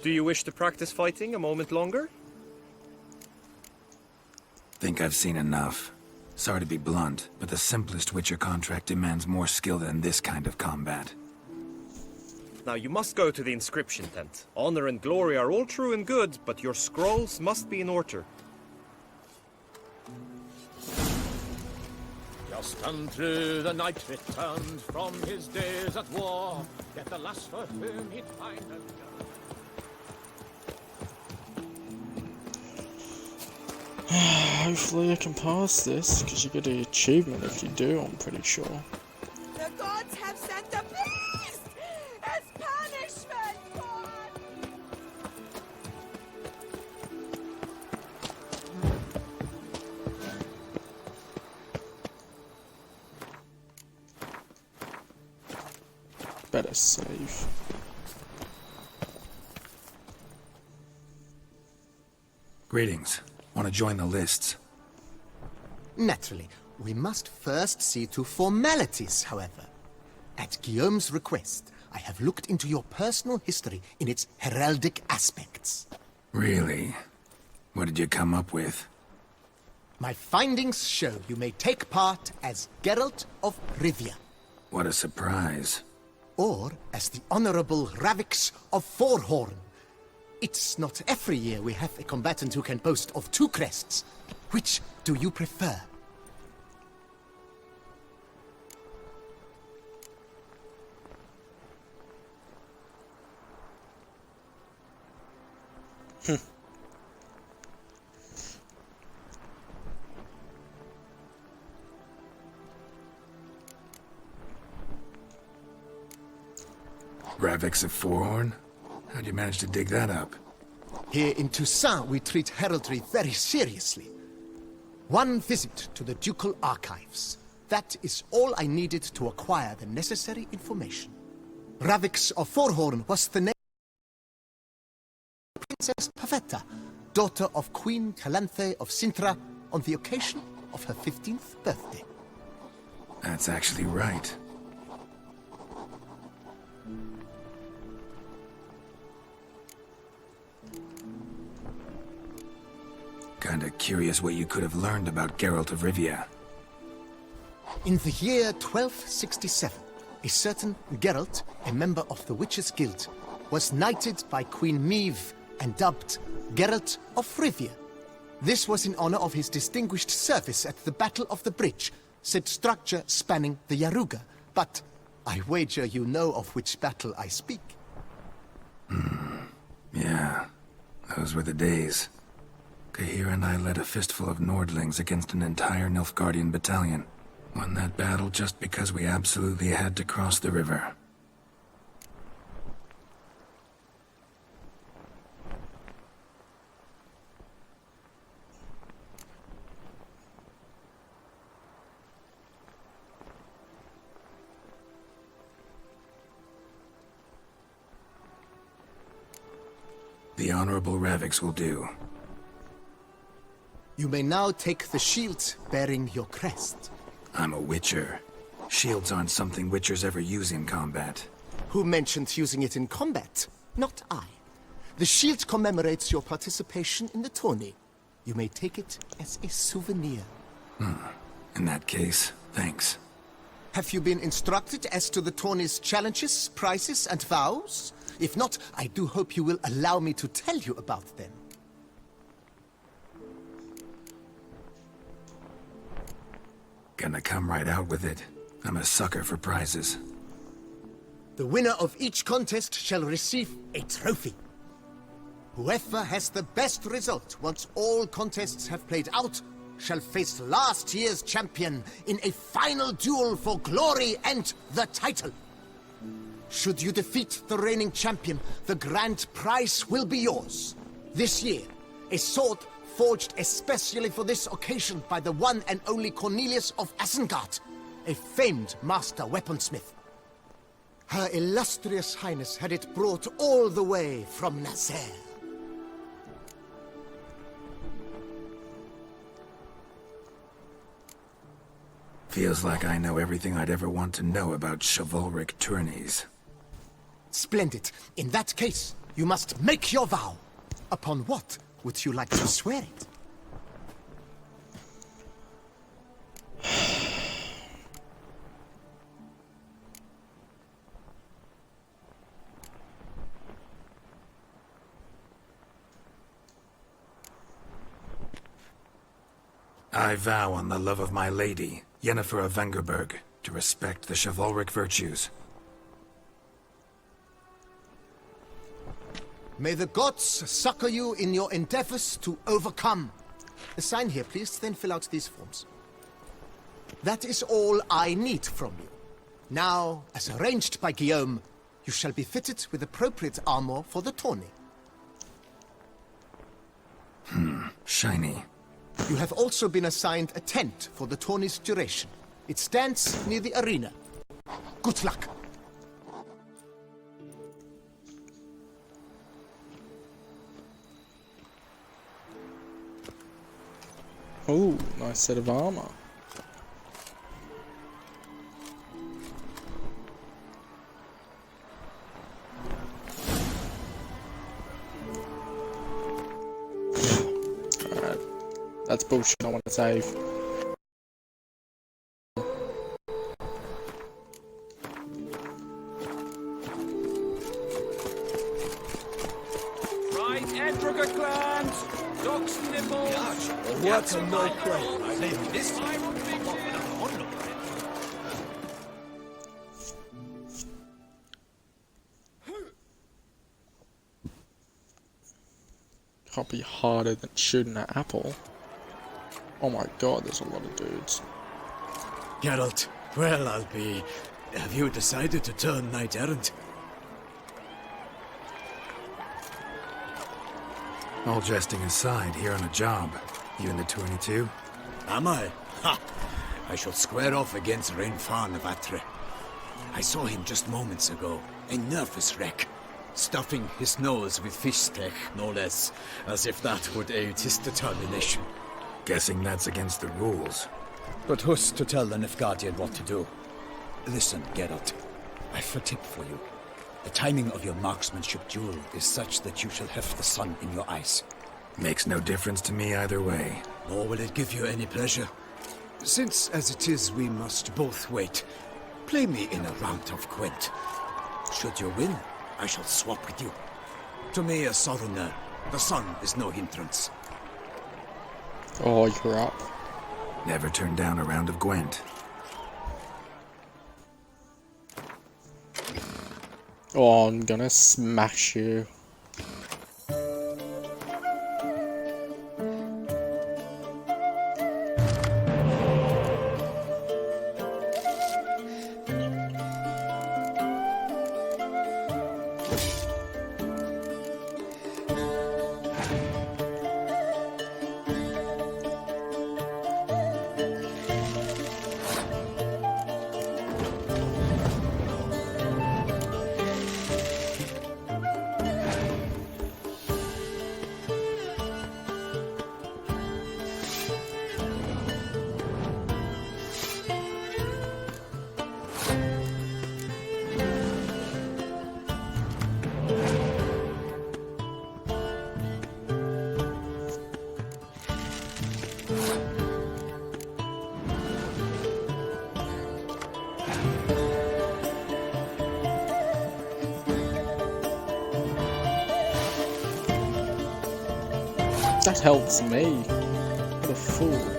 Do you wish to practice fighting a moment longer? Think I've seen enough. Sorry to be blunt, but the simplest Witcher contract demands more skill than this kind of combat. Now you must go to the inscription tent. Honor and glory are all true and good, but your scrolls must be in order. Just unto the knight returned from his days at war, yet the lass for whom he'd find a gun. Hopefully I can pass this, because you get an achievement if you do, I'm pretty sure. The gods have sent a beast as punishment for us. better save. Greetings. Want to join the lists? Naturally, we must first see to formalities, however. At Guillaume's request, I have looked into your personal history in its heraldic aspects. Really? What did you come up with? My findings show you may take part as Geralt of Rivia, What a surprise. or as the Honorable Ravix of Forhorn. It's not every year we have a combatant who can boast of 2 crests. Which do you prefer? Ravix of Forhorn? How'd you manage to dig that up? Here in Toussaint, we treat heraldry very seriously. One visit to the Ducal Archives. That is all I needed to acquire the necessary information. Ravix of Forhorn was the name of Princess Pavetta, daughter of Queen Calanthe of Sintra, on the occasion of her 15th birthday. That's actually right. Kinda curious what you could have learned about Geralt of Rivia. In the year 1267, a certain Geralt, a member of the Witches' Guild, was knighted by Queen Meve and dubbed Geralt of Rivia. This was in honor of his distinguished service at the Battle of the Bridge, said structure spanning the Yaruga. But I wager you know of which battle I speak. Yeah, those were the days. Kahir and I led a fistful of Nordlings against an entire Nilfgaardian battalion. Won that battle just because we absolutely had to cross the river. The Honorable Ravix will do. You may now take the shield bearing your crest. I'm a Witcher. Shields aren't something Witchers ever use in combat. Who mentioned using it in combat? Not I. The shield commemorates your participation in the tourney. You may take it as a souvenir. In that case, thanks. Have you been instructed as to the tourney's challenges, prizes, and vows? If not, I do hope you will allow me to tell you about them. Gonna come right out with it. I'm a sucker for prizes. The winner of each contest shall receive a trophy. Whoever has the best result once all contests have played out shall face last year's champion in a final duel for glory and the title. Should you defeat the reigning champion, the grand prize will be yours. This year, a sword forged especially for this occasion by the one and only Cornelius of Isengard, a famed master weaponsmith. Her illustrious highness had it brought all the way from Nazaire. Feels like I know everything I'd ever want to know about chivalric tourneys. Splendid. In that case, you must make your vow. Upon what would you like to swear it? I vow on the love of my lady, Yennefer of Vengerberg, to respect the chivalric virtues. May the gods succor you in your endeavors to overcome. Sign here, please, then fill out these forms. That is all I need from you. Now, as arranged by Guillaume, you shall be fitted with appropriate armor for the tourney. Shiny. You have also been assigned a tent for the tourney's duration. It stands near the arena. Good luck. Ooh, nice set of armor. Alright. That's bullshit, I want to save. Right, Edrica clans, ducks nibbles. What a no play. This Can't be harder than shooting an apple. Oh my god, there's a lot of dudes. Geralt, well, I'll be... Have you decided to turn knight-errant? All jesting aside, here on a job. You in the 22? Am I? Ha! I shall square off against Rainfan of Atre. I saw him just moments ago, a nervous wreck, stuffing his nose with fish steak, no less, as if that would aid his determination. Guessing that's against the rules. But who's to tell the Nilfgaardian what to do? Listen, Geralt, I've a tip for you. The timing of your marksmanship duel is such that you shall have the sun in your eyes. Makes no difference to me either way. Nor will it give you any pleasure. Since, as it is, we must both wait, play me in a round of Gwent. Should you win, I shall swap with you. To me, a southerner, the sun is no hindrance. Oh, you're up. Never turn down a round of Gwent. Oh, I'm gonna smash you. That helps me. What a fool.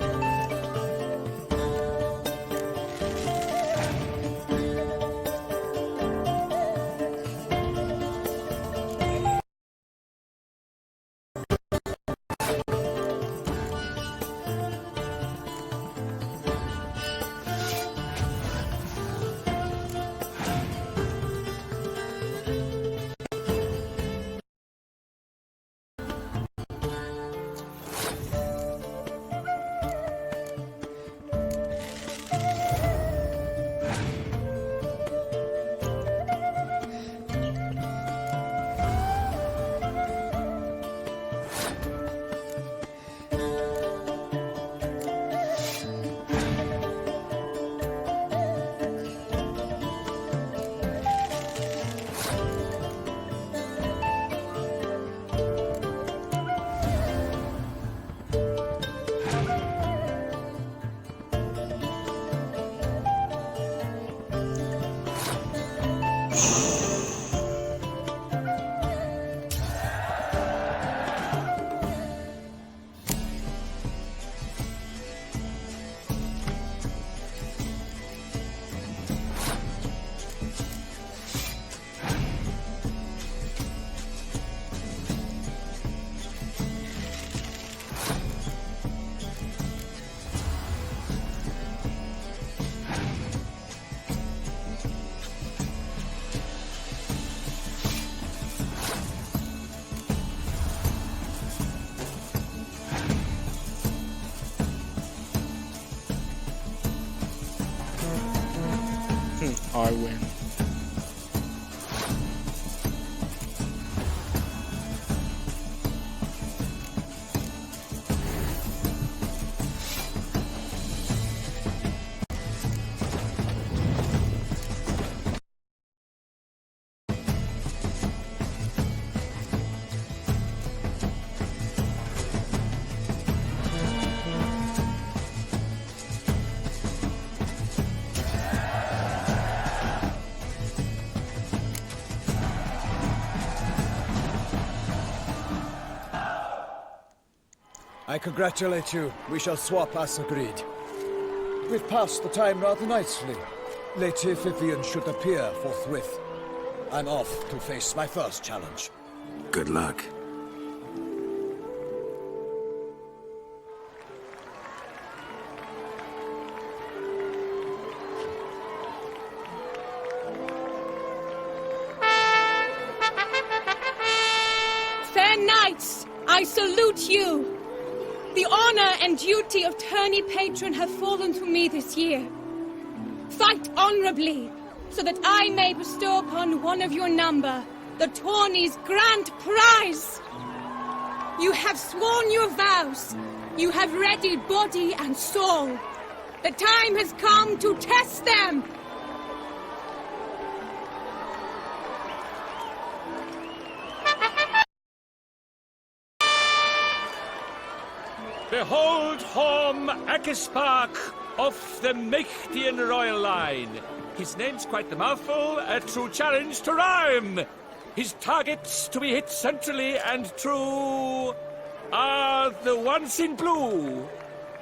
I win. I congratulate you. We shall swap as agreed. We've passed the time rather nicely. Lady Vivian should appear forthwith. I'm off to face my first challenge. Good luck. Fair knights, I salute you. The honor and duty of tourney patron have fallen to me this year. Fight honorably, so that I may bestow upon one of your number the tourney's grand prize. You have sworn your vows. You have readied body and soul. The time has come to test them. Behold Horm Akispark of the Mechtian royal line. His name's quite the mouthful, a true challenge to rhyme. His targets to be hit centrally and true are the ones in blue.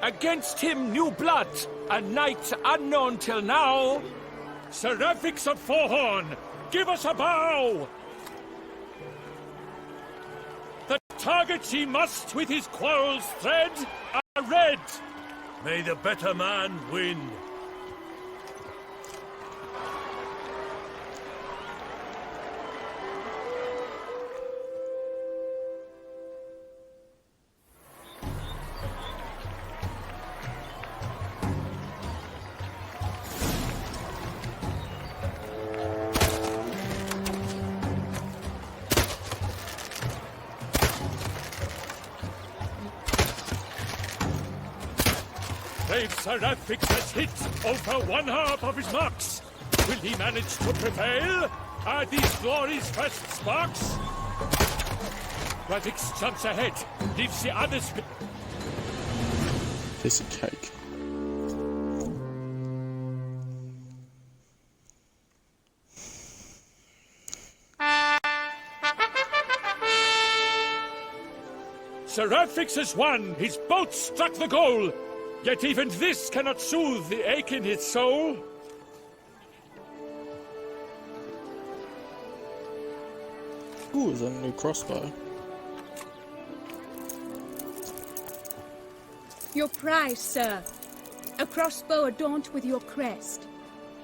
Against him, new blood, a knight unknown till now. Seraphix of Forehorn, give us a bow! The targets he must with his quarrels thread are red. May the better man win. Brave Seraphix has hit over one half of his marks. Will he manage to prevail? Are these glory's first sparks? Seraphix jumps ahead, leaves the others... Piece of cake. Seraphix has won! His bolt struck the goal! Yet even this cannot soothe the ache in his soul. Ooh, is that a new crossbow? Your prize, sir. A crossbow adorned with your crest.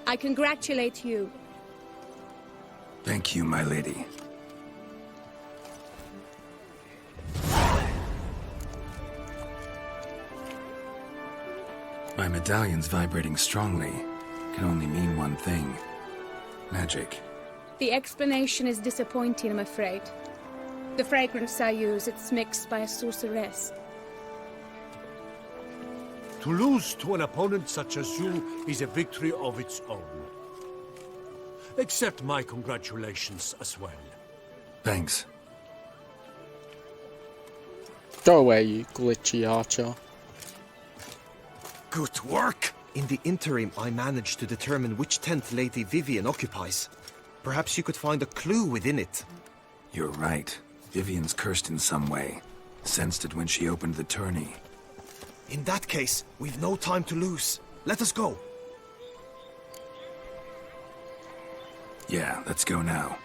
I congratulate you. Thank you, my lady. My medallion's vibrating strongly. Can only mean one thing. Magic. The explanation is disappointing, I'm afraid. The fragrance I use, it's mixed by a sorceress. To lose to an opponent such as you is a victory of its own. Accept my congratulations as well. Thanks. Go away, you glitchy archer. Good work! In the interim, I managed to determine which tent Lady Vivian occupies. Perhaps you could find a clue within it. You're right. Vivian's cursed in some way. Sensed it when she opened the tourney. In that case, we've no time to lose. Let us go. Yeah, let's go now.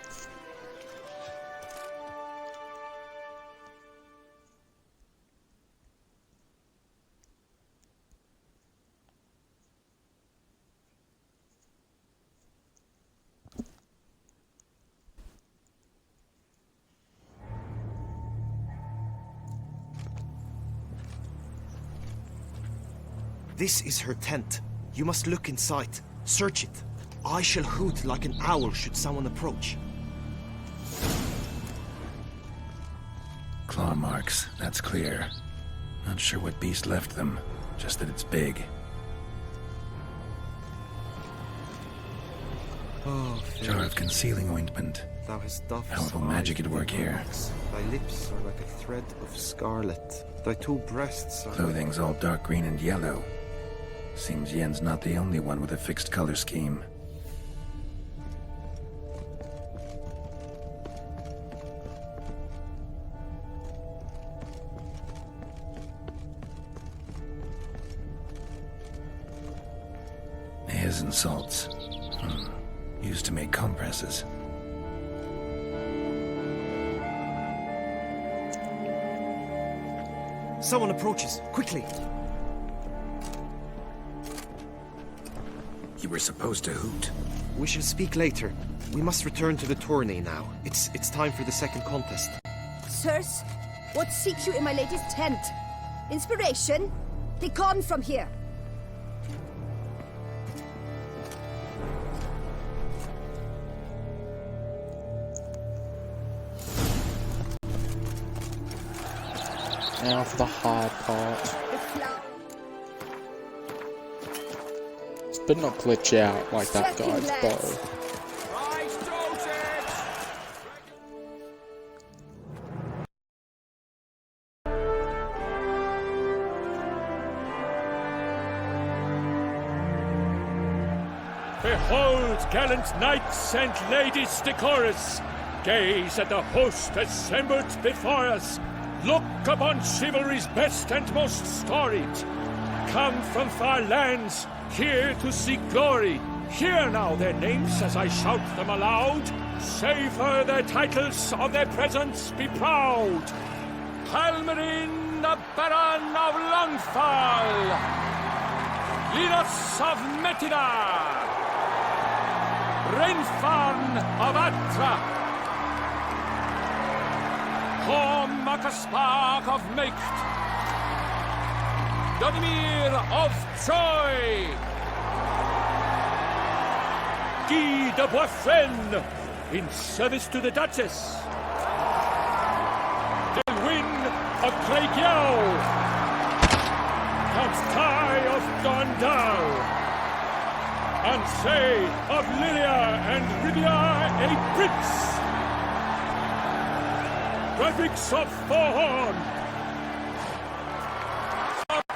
This is her tent. You must look inside. Search it. I shall hoot like an owl should someone approach. Claw marks, that's clear. Not sure what beast left them, just that it's big. Oh, Jar of concealing ointment. Thou hast doffed Powerful magic at work here. Thy lips are like a thread of scarlet. Thy two breasts are... Clothing's all dark green and yellow. Seems Yen's not the only one with a fixed color scheme. prison salts. Used to make compresses. Someone approaches. Quickly! You were supposed to hoot. We shall speak later. We must return to the tourney now. It's time for the second contest. Sirs, what seeks you in my lady's tent? Inspiration? Begone from here. Now for the hard part. But not glitch out like that guy's bow. Behold, gallant knights and ladies decorous, gaze at the host assembled before us. Look upon chivalry's best and most storied. Come from far lands, here to seek glory. Hear now their names as I shout them aloud. Savor their titles, of their presence be proud. Halmarin, the Baron of Longfall. Linus of Metida. Renfarn of Atra. Horm Akaspark of Meicht. Donimir of Troy. Guy de Boisfren, in service to the Duchess. Delwyn of Craigyow. Count Tai of Gondal. Ansay of Lilia and Rivia a Prince. Graphics of Forhorn.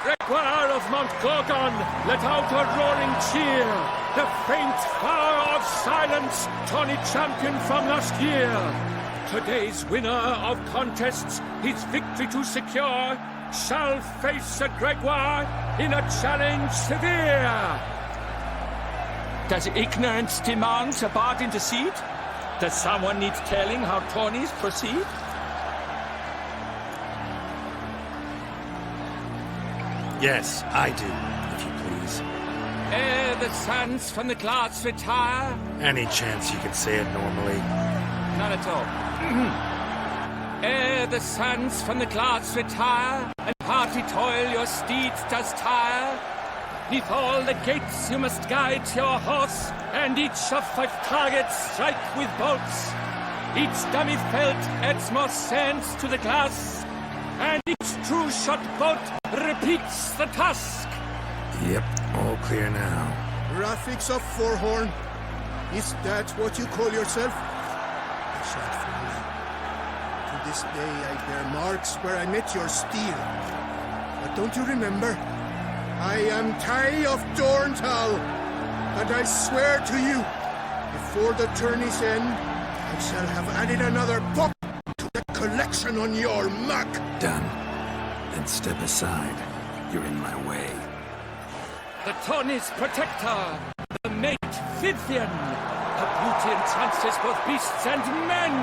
Gregoire of Mount Gorgon, let out a roaring cheer. The faint power of silence, Tawny champion from last year. Today's winner of contests, his victory to secure, shall face a Gregoire in a challenge severe. Does ignorance demand a bard intercede? Does someone need telling how Tawnies proceed? Yes, I do, if you please. Ere the suns from the glass retire. Any chance you could say it normally? None at all. Ere the suns from the glass retire, and hearty toil your steeds does tire, neath all the gates you must guide your horse, and each of 5 targets strike with bolts. Each dummy felt adds more sands to the glass, and each true shot bolt repeats the task. Yep, all clear now. Graphics of Forhorn. Is that what you call yourself? I shan't fool you. To this day I bear marks where I met your steed. But don't you remember? I am Tai of Dorntal, and I swear to you, before the tourney's end, I shall have added another book to the collection on your map. Done. Then step aside. You're in my way. The Tawny's protector, the mate Vivian. Her beauty entrances both beasts and men.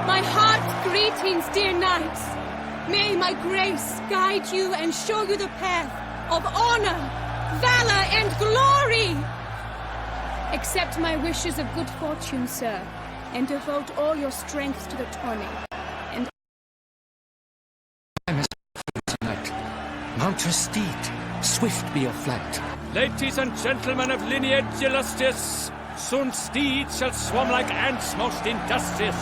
My heart's greetings, dear knights. May my grace guide you and show you the path of honor, valor, and glory. Accept my wishes of good fortune, sir, and devote all your strength to the tourney. And I must tonight. Mount your steed, swift be your flight. Ladies and gentlemen of lineage illustrious, soon steeds shall swarm like ants most industrious.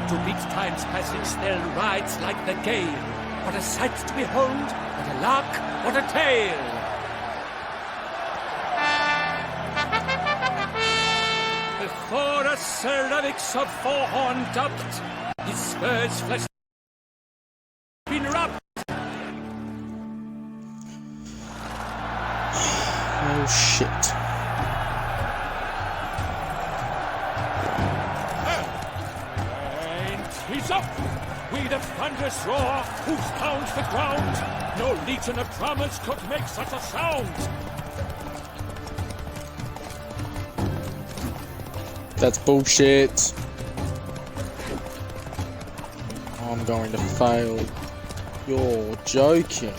To beat time's passage, they'll ride like the gale. What a sight to behold, what a lark, what a tale! Before a cervix of Forhorn ducked, his spurs flesh been rubbed. Oh shit. He's up! We the thunderous roar, hoof pound the ground. No legion of drummers could make such a sound. That's bullshit. I'm going to fail. You're joking.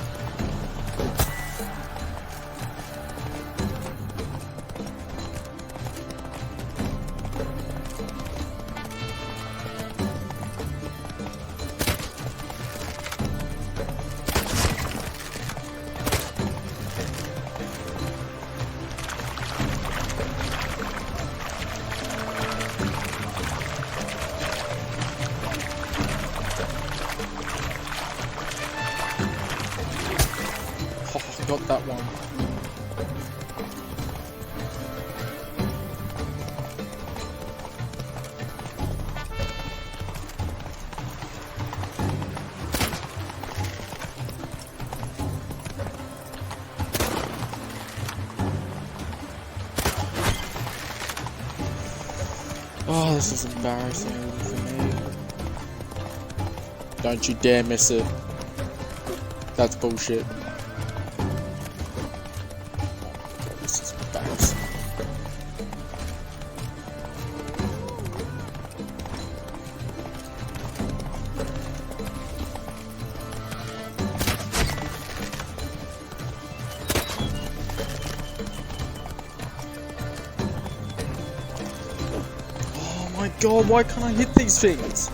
Got that one. Oh, this is embarrassing for me. Don't you dare miss it. That's bullshit. This is embarrassing. Oh my god, why can't I hit these things?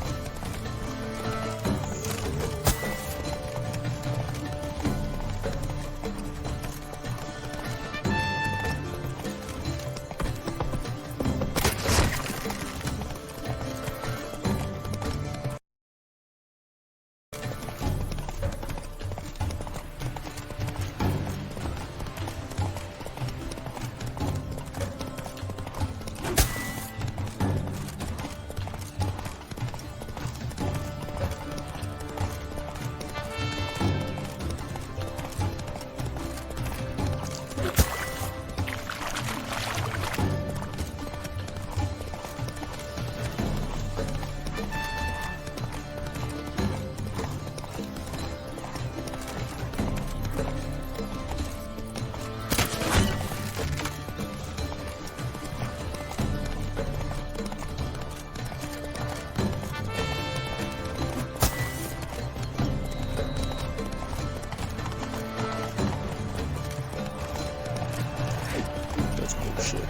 That's bullshit.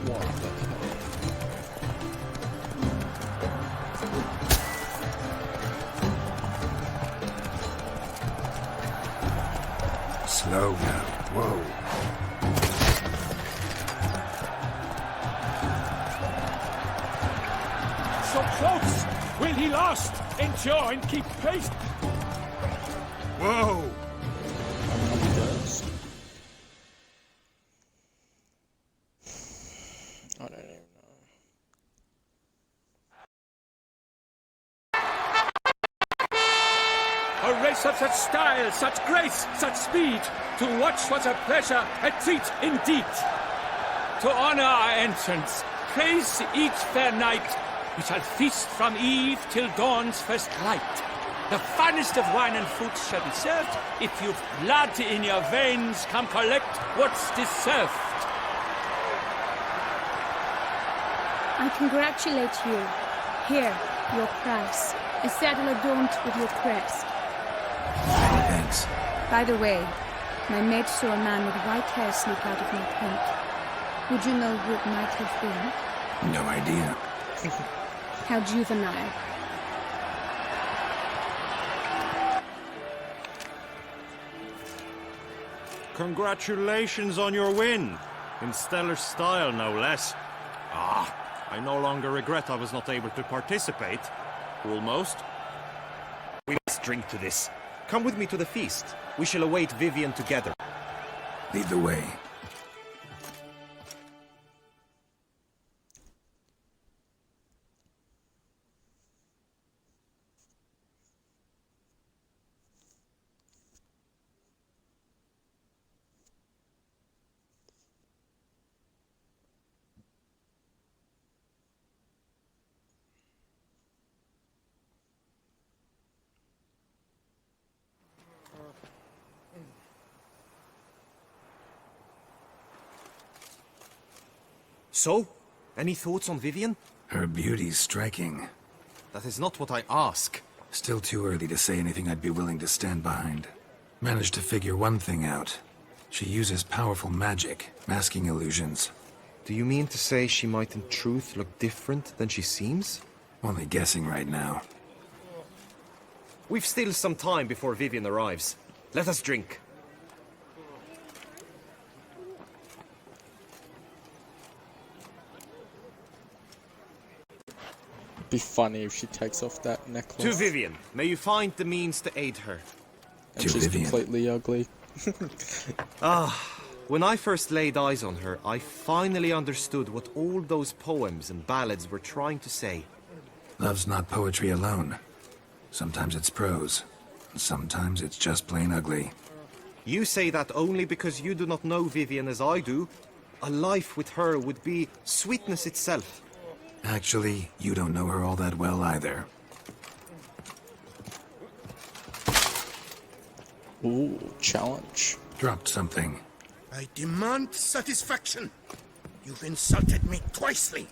What the hell? Slow now. Whoa. So close! Will he last? Endure and keep pace! Whoa! I don't even know. A race of such style, such grace, such speed. To watch was a pleasure, a treat indeed. To honor our entrance, praise each fair night. We shall feast from eve till dawn's first light. The finest of wine and fruit shall be served. If you've blood in your veins, come collect what's deserved. I congratulate you. Here, your price. A saddle adorned with your crest. Thanks. By the way, my maid saw a man with white hair sneak out of my tent. Would you know who it might have been? No idea. How juvenile. Congratulations on your win. In stellar style, no less. Ah, I no longer regret I was not able to participate. Almost. We must drink to this. Come with me to the feast. We shall await Vivian together. Lead the way. So, any thoughts on Vivian? Her beauty's striking. That is not what I ask. Still too early to say anything I'd be willing to stand behind. Managed to figure one thing out. She uses powerful magic, masking illusions. Do you mean to say she might in truth look different than she seems? Only guessing right now. We've still some time before Vivian arrives. Let us drink. Be funny if she takes off that necklace. To Vivian, may you find the means to aid her. And she's completely ugly. When I first laid eyes on her, I finally understood what all those poems and ballads were trying to say. Love's not poetry alone. Sometimes it's prose, and sometimes it's just plain ugly. You say that only because you do not know Vivian as I do. A life with her would be sweetness itself. Actually, you don't know her all that well either. Ooh, challenge. Dropped something. I demand satisfaction. You've insulted me twicely.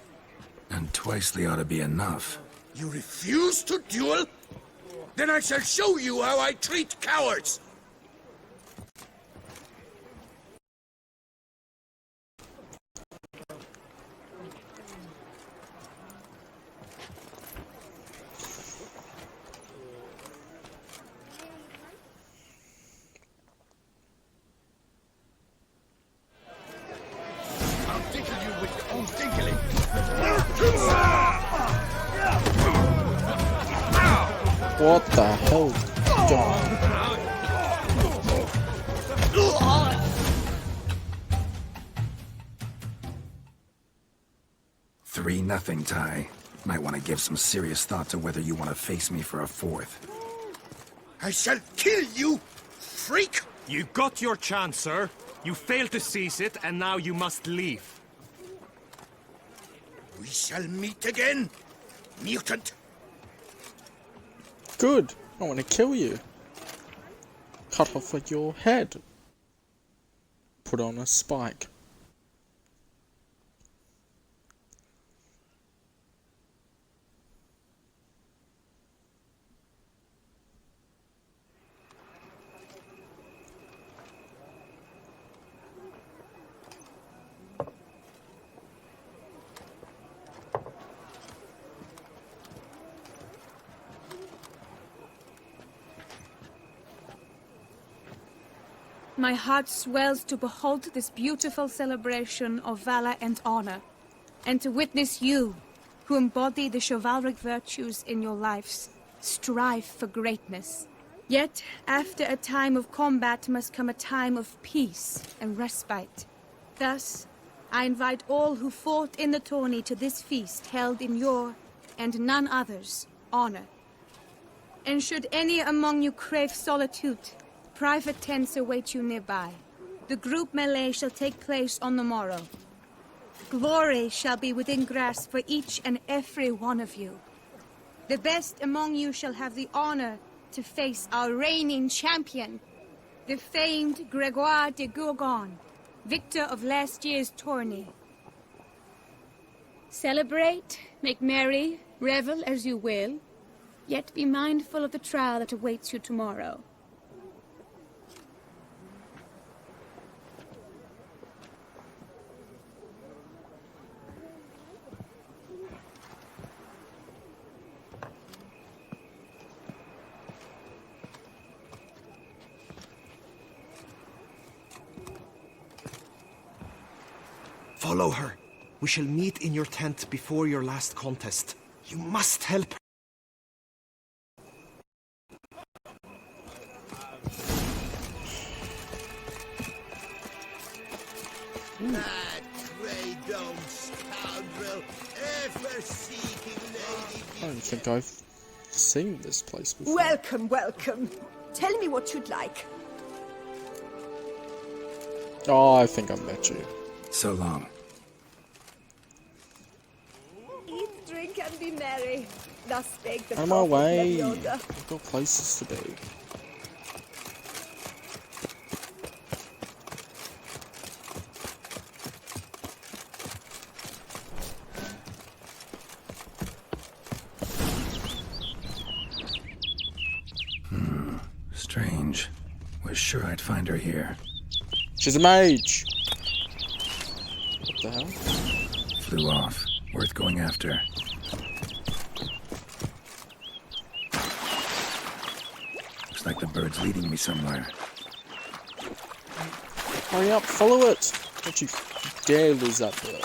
And twicely ought to be enough. You refuse to duel? Then I shall show you how I treat cowards! I'll tickle you with your own tickling. What the hell, John? 3-0, Ty. Might want to give some serious thought to whether you want to face me for a fourth. I shall kill you, freak! You got your chance, sir. You failed to seize it, and now you must leave. We shall meet again, mutant. Good. I want to kill you. Cut off with your head. Put on a spike. My heart swells to behold this beautiful celebration of valor and honor, and to witness you, who embody the chivalric virtues in your lives, strive for greatness. Yet, after a time of combat must come a time of peace and respite. Thus, I invite all who fought in the tourney to this feast held in your, and none other's, honor. And should any among you crave solitude, private tents await you nearby. The group melee shall take place on the morrow. Glory shall be within grasp for each and every one of you. The best among you shall have the honor to face our reigning champion, the famed Gregoire de Gourgon, victor of last year's tourney. Celebrate, make merry, revel as you will, yet be mindful of the trial that awaits you tomorrow. Follow her. We shall meet in your tent before your last contest. You must help her. That grey dome scoundrel, ever seeking lady. I don't think I've seen this place before. Welcome, welcome. Tell me what you'd like. Oh, I think I met you. So long. Eat, drink, and be merry. Thus spake the Out of my prophet way. Lebioda. I've got places to be. strange. Was sure I'd find her here. She's a mage! What the hell? Flew off. Worth going after. Looks like the bird's leading me somewhere. Hurry up, follow it! Don't you dare lose that bird.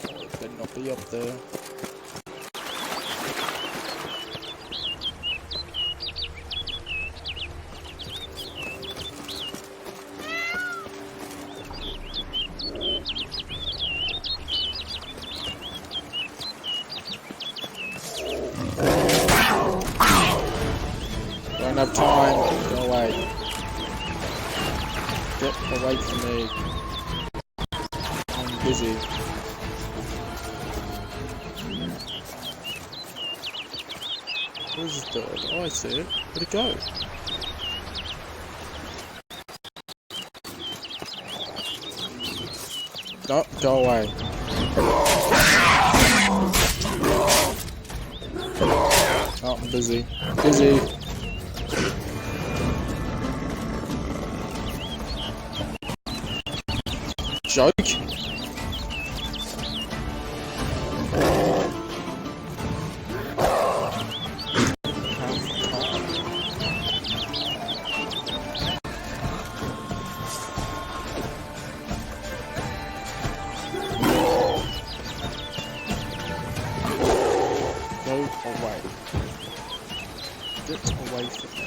Oh, it better not be up there. Don't have time. Go away. Get away from me. I'm busy. Where's this bird? Oh, I see it. Where'd it go? No, go away. Oh, I'm busy. Busy. Joke. Go away. Get away from me.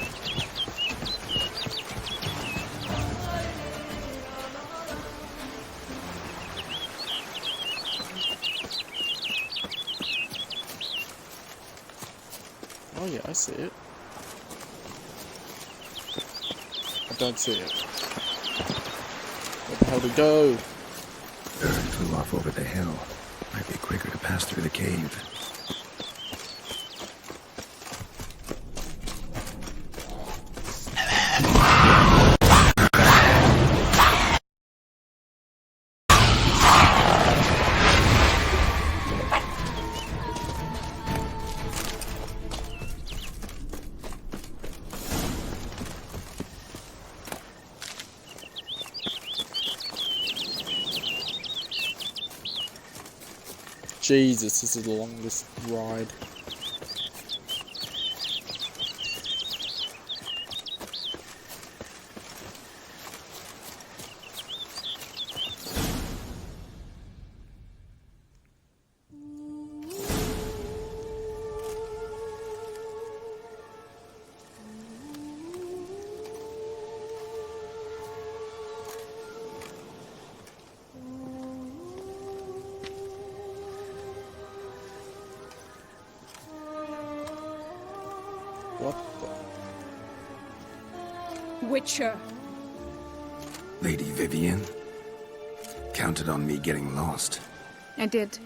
Oh yeah, I see it. I don't see it. Where the hell to go? Bird flew off over the hill. Might be quicker to pass through the cave. Jesus, this is the longest ride. What the? Witcher. Lady Vivian? Counted on me getting lost. I did.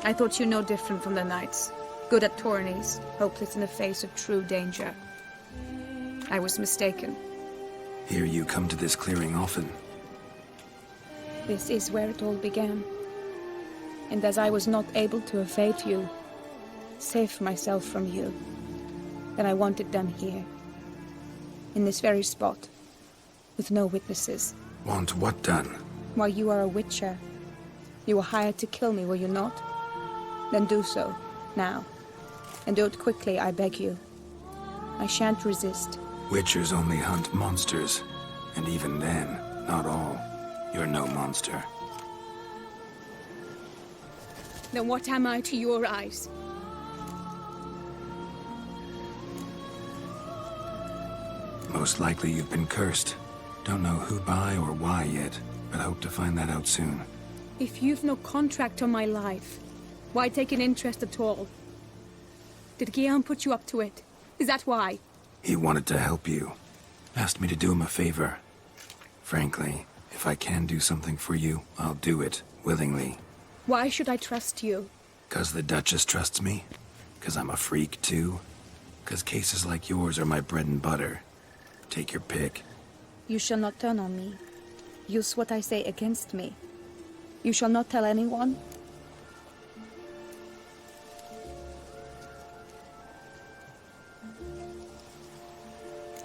I thought you no different from the knights. Good at tourneys, hopeless in the face of true danger. I was mistaken. Hear you come to this clearing often. This is where it all began. And as I was not able to evade you, save myself from you, then I want it done here. In this very spot. With no witnesses. Want what done? Why, you are a witcher. You were hired to kill me, were you not? Then do so, now. And do it quickly, I beg you. I shan't resist. Witchers only hunt monsters. And even then, not all. You're no monster. Then what am I to your eyes? Most likely you've been cursed. Don't know who by or why yet, but hope to find that out soon. If you've no contract on my life, why take an interest at all? Did Guillaume put you up to it? Is that why? He wanted to help you. Asked me to do him a favor. Frankly, if I can do something for you, I'll do it, willingly. Why should I trust you? 'Cause the Duchess trusts me? 'Cause I'm a freak, too? 'Cause cases like yours are my bread and butter. Take your pick. You shall not turn on me. Use what I say against me. You shall not tell anyone?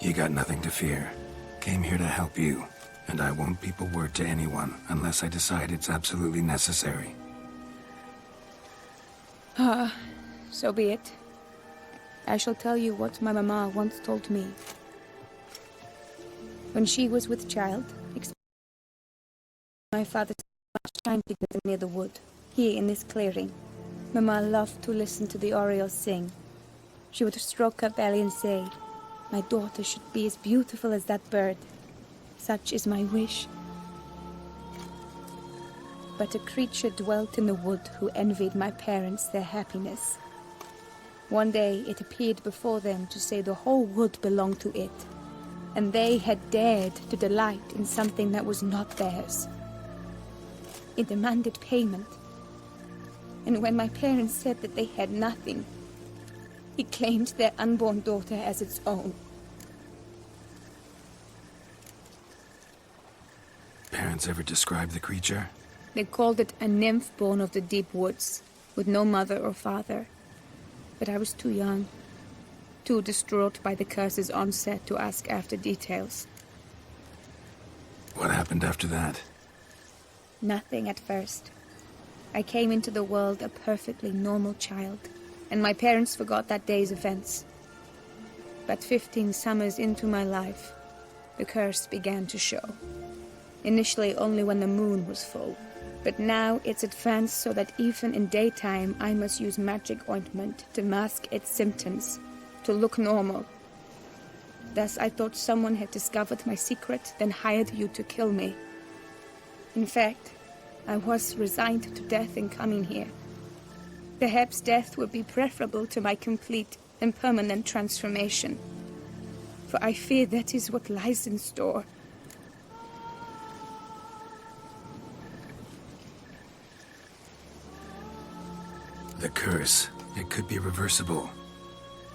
You got nothing to fear. Came here to help you, and I won't peep a word to anyone unless I decide it's absolutely necessary. So be it. I shall tell you what my mama once told me. When she was with child, my father chimed near the wood, here in this clearing. Mama loved to listen to the orioles sing. She would stroke her belly and say, "My daughter should be as beautiful as that bird. Such is my wish." But a creature dwelt in the wood who envied my parents their happiness. One day it appeared before them to say the whole wood belonged to it, and they had dared to delight in something that was not theirs. It demanded payment, and when my parents said that they had nothing, it claimed their unborn daughter as its own. Parents ever describe the creature? They called it a nymph born of the deep woods, with no mother or father. But I was too young, too distraught by the curse's onset to ask after details. What happened after that? Nothing at first. I came into the world a perfectly normal child, and my parents forgot that day's events. But 15 summers into my life, the curse began to show. Initially only when the moon was full, but now it's advanced so that even in daytime I must use magic ointment to mask its symptoms, to look normal. Thus I thought someone had discovered my secret, then hired you to kill me. In fact, I was resigned to death in coming here. Perhaps death would be preferable to my complete and permanent transformation, for I fear that is what lies in store. The curse. It could be reversible.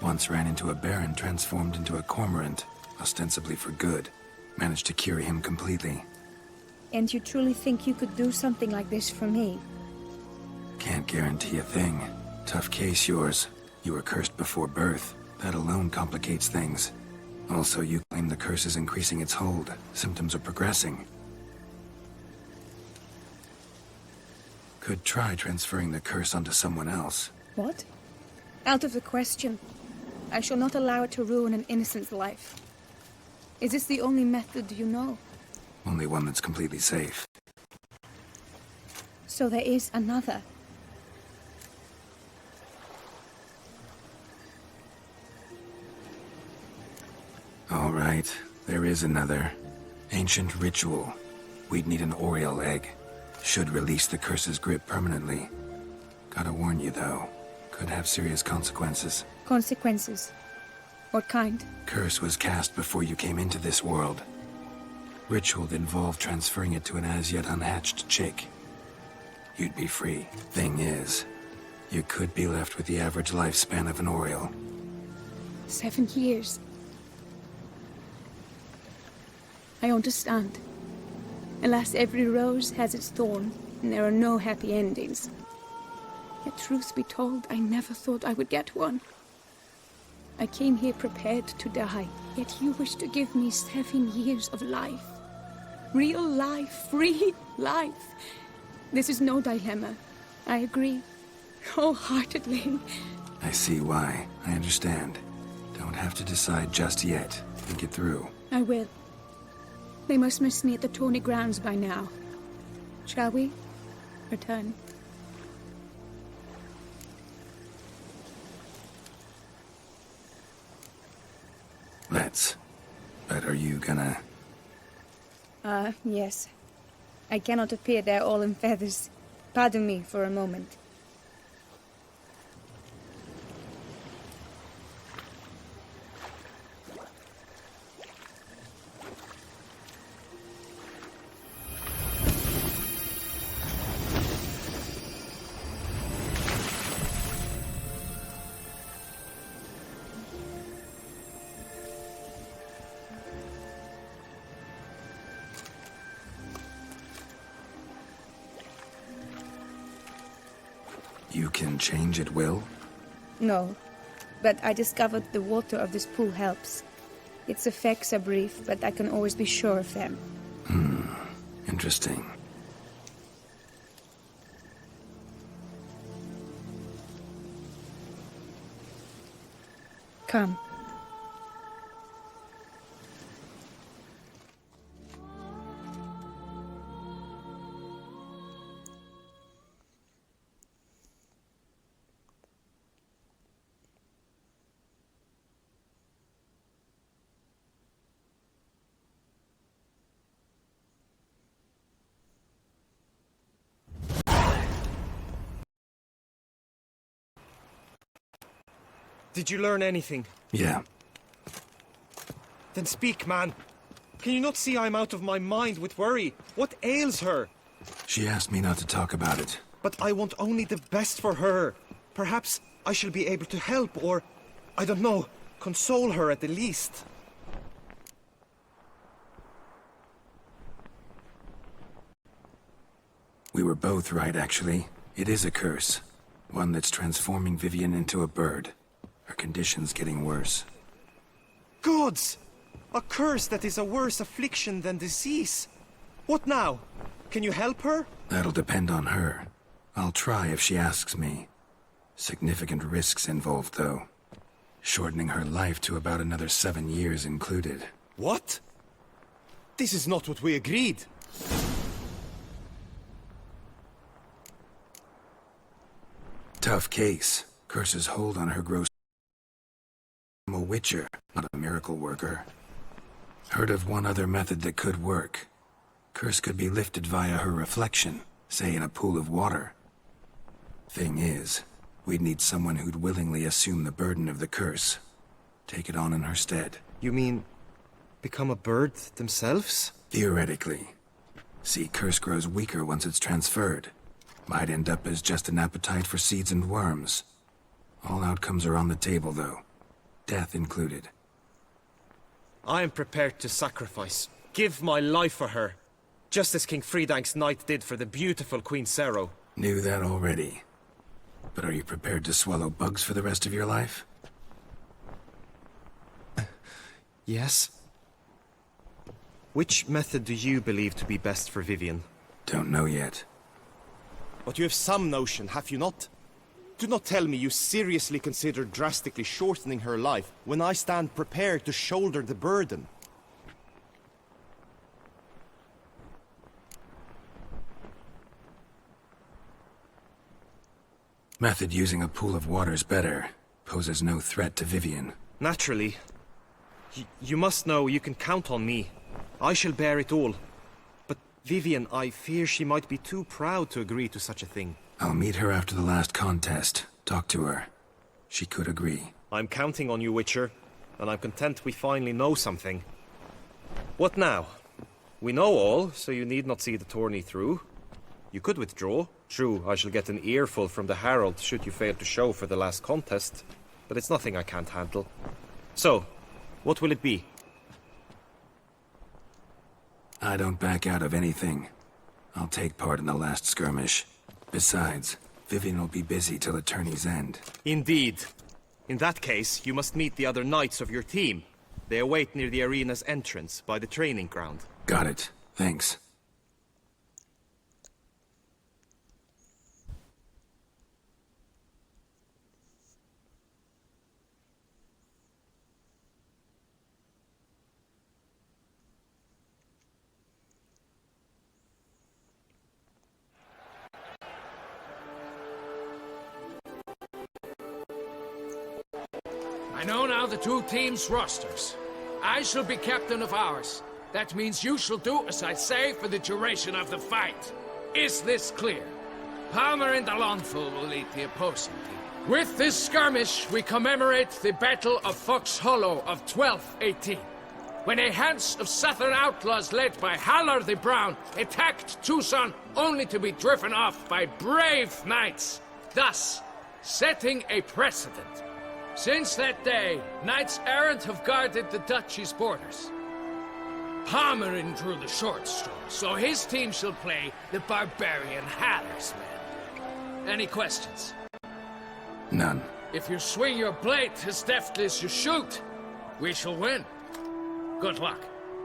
Once ran into a baron transformed into a cormorant, ostensibly for good. Managed to cure him completely. And you truly think you could do something like this for me? Can't guarantee a thing. Tough case, yours. You were cursed before birth. That alone complicates things. Also, you claim the curse is increasing its hold. Symptoms are progressing. Could try transferring the curse onto someone else. What? Out of the question. I shall not allow it to ruin an innocent's life. Is this the only method you know? Only one that's completely safe. So there is another. All right, there is another. Ancient ritual. We'd need an Oriole egg. Should release the curse's grip permanently. Gotta warn you, though. Could have serious consequences. Consequences? What kind? Curse was cast before you came into this world. Ritual that involved transferring it to an as-yet unhatched chick. You'd be free. Thing is, you could be left with the average lifespan of an Oriole. 7 years. I understand. Alas, every rose has its thorn, and there are no happy endings. Yet truth be told, I never thought I would get one. I came here prepared to die, yet you wish to give me 7 years of life. Real life, free life. This is no dilemma. I agree, wholeheartedly. I see why. I understand. Don't have to decide just yet. Think it through. I will. They must miss me at the Tawny grounds by now. Shall we? Return. Let's. But are you gonna... Yes. I cannot appear there all in feathers. Pardon me for a moment. You can change at will? No, but I discovered the water of this pool helps. Its effects are brief, but I can always be sure of them. Interesting. Come. Did you learn anything? Yeah. Then speak, man. Can you not see I'm out of my mind with worry? What ails her? She asked me not to talk about it. But I want only the best for her. Perhaps I shall be able to help, or, I don't know, console her at the least. We were both right, actually. It is a curse. One that's transforming Vivian into a bird. Her condition's getting worse. Gods! A curse that is a worse affliction than disease. What now? Can you help her? That'll depend on her. I'll try if she asks me. Significant risks involved, though. Shortening her life to about another 7 years included. What? This is not what we agreed. Tough case. Curses hold on her gross. I'm a witcher, not a miracle worker. Heard of one other method that could work. Curse could be lifted via her reflection, say in a pool of water. Thing is, we'd need someone who'd willingly assume the burden of the curse. Take it on in her stead. You mean, become a bird themselves? Theoretically. See, curse grows weaker once it's transferred. Might end up as just an appetite for seeds and worms. All outcomes are on the table, though. Death included. I am prepared to sacrifice. Give my life for her. Just as King Fridank's knight did for the beautiful Queen Sero. Knew that already. But are you prepared to swallow bugs for the rest of your life? Yes. Which method do you believe to be best for Vivian? Don't know yet. But you have some notion, have you not? Do not tell me you seriously consider drastically shortening her life when I stand prepared to shoulder the burden. Method using a pool of water's better. Poses no threat to Vivian. Naturally. You must know you can count on me. I shall bear it all. But Vivian, I fear she might be too proud to agree to such a thing. I'll meet her after the last contest. Talk to her. She could agree. I'm counting on you, Witcher. And I'm content we finally know something. What now? We know all, so you need not see the tourney through. You could withdraw. True, I shall get an earful from the Herald should you fail to show for the last contest. But it's nothing I can't handle. So, what will it be? I don't back out of anything. I'll take part in the last skirmish. Besides, Vivian will be busy till the tourney's end. Indeed. In that case, you must meet the other knights of your team. They await near the arena's entrance, by the training ground. Got it. Thanks. I know now the two teams' rosters. I shall be captain of ours. That means you shall do as I say for the duration of the fight. Is this clear? Palmer and Alonful will lead the opposing team. With this skirmish, we commemorate the Battle of Fox Hollow of 1218, when a Hans of Southern outlaws led by Halar the Brown attacked Tucson only to be driven off by brave knights, thus setting a precedent. Since that day, knights errant have guarded the duchy's borders. Palmerin drew the short straw, so his team shall play the barbarian Haller's men. Any questions? None. If you swing your blade as deftly as you shoot, we shall win. Good luck.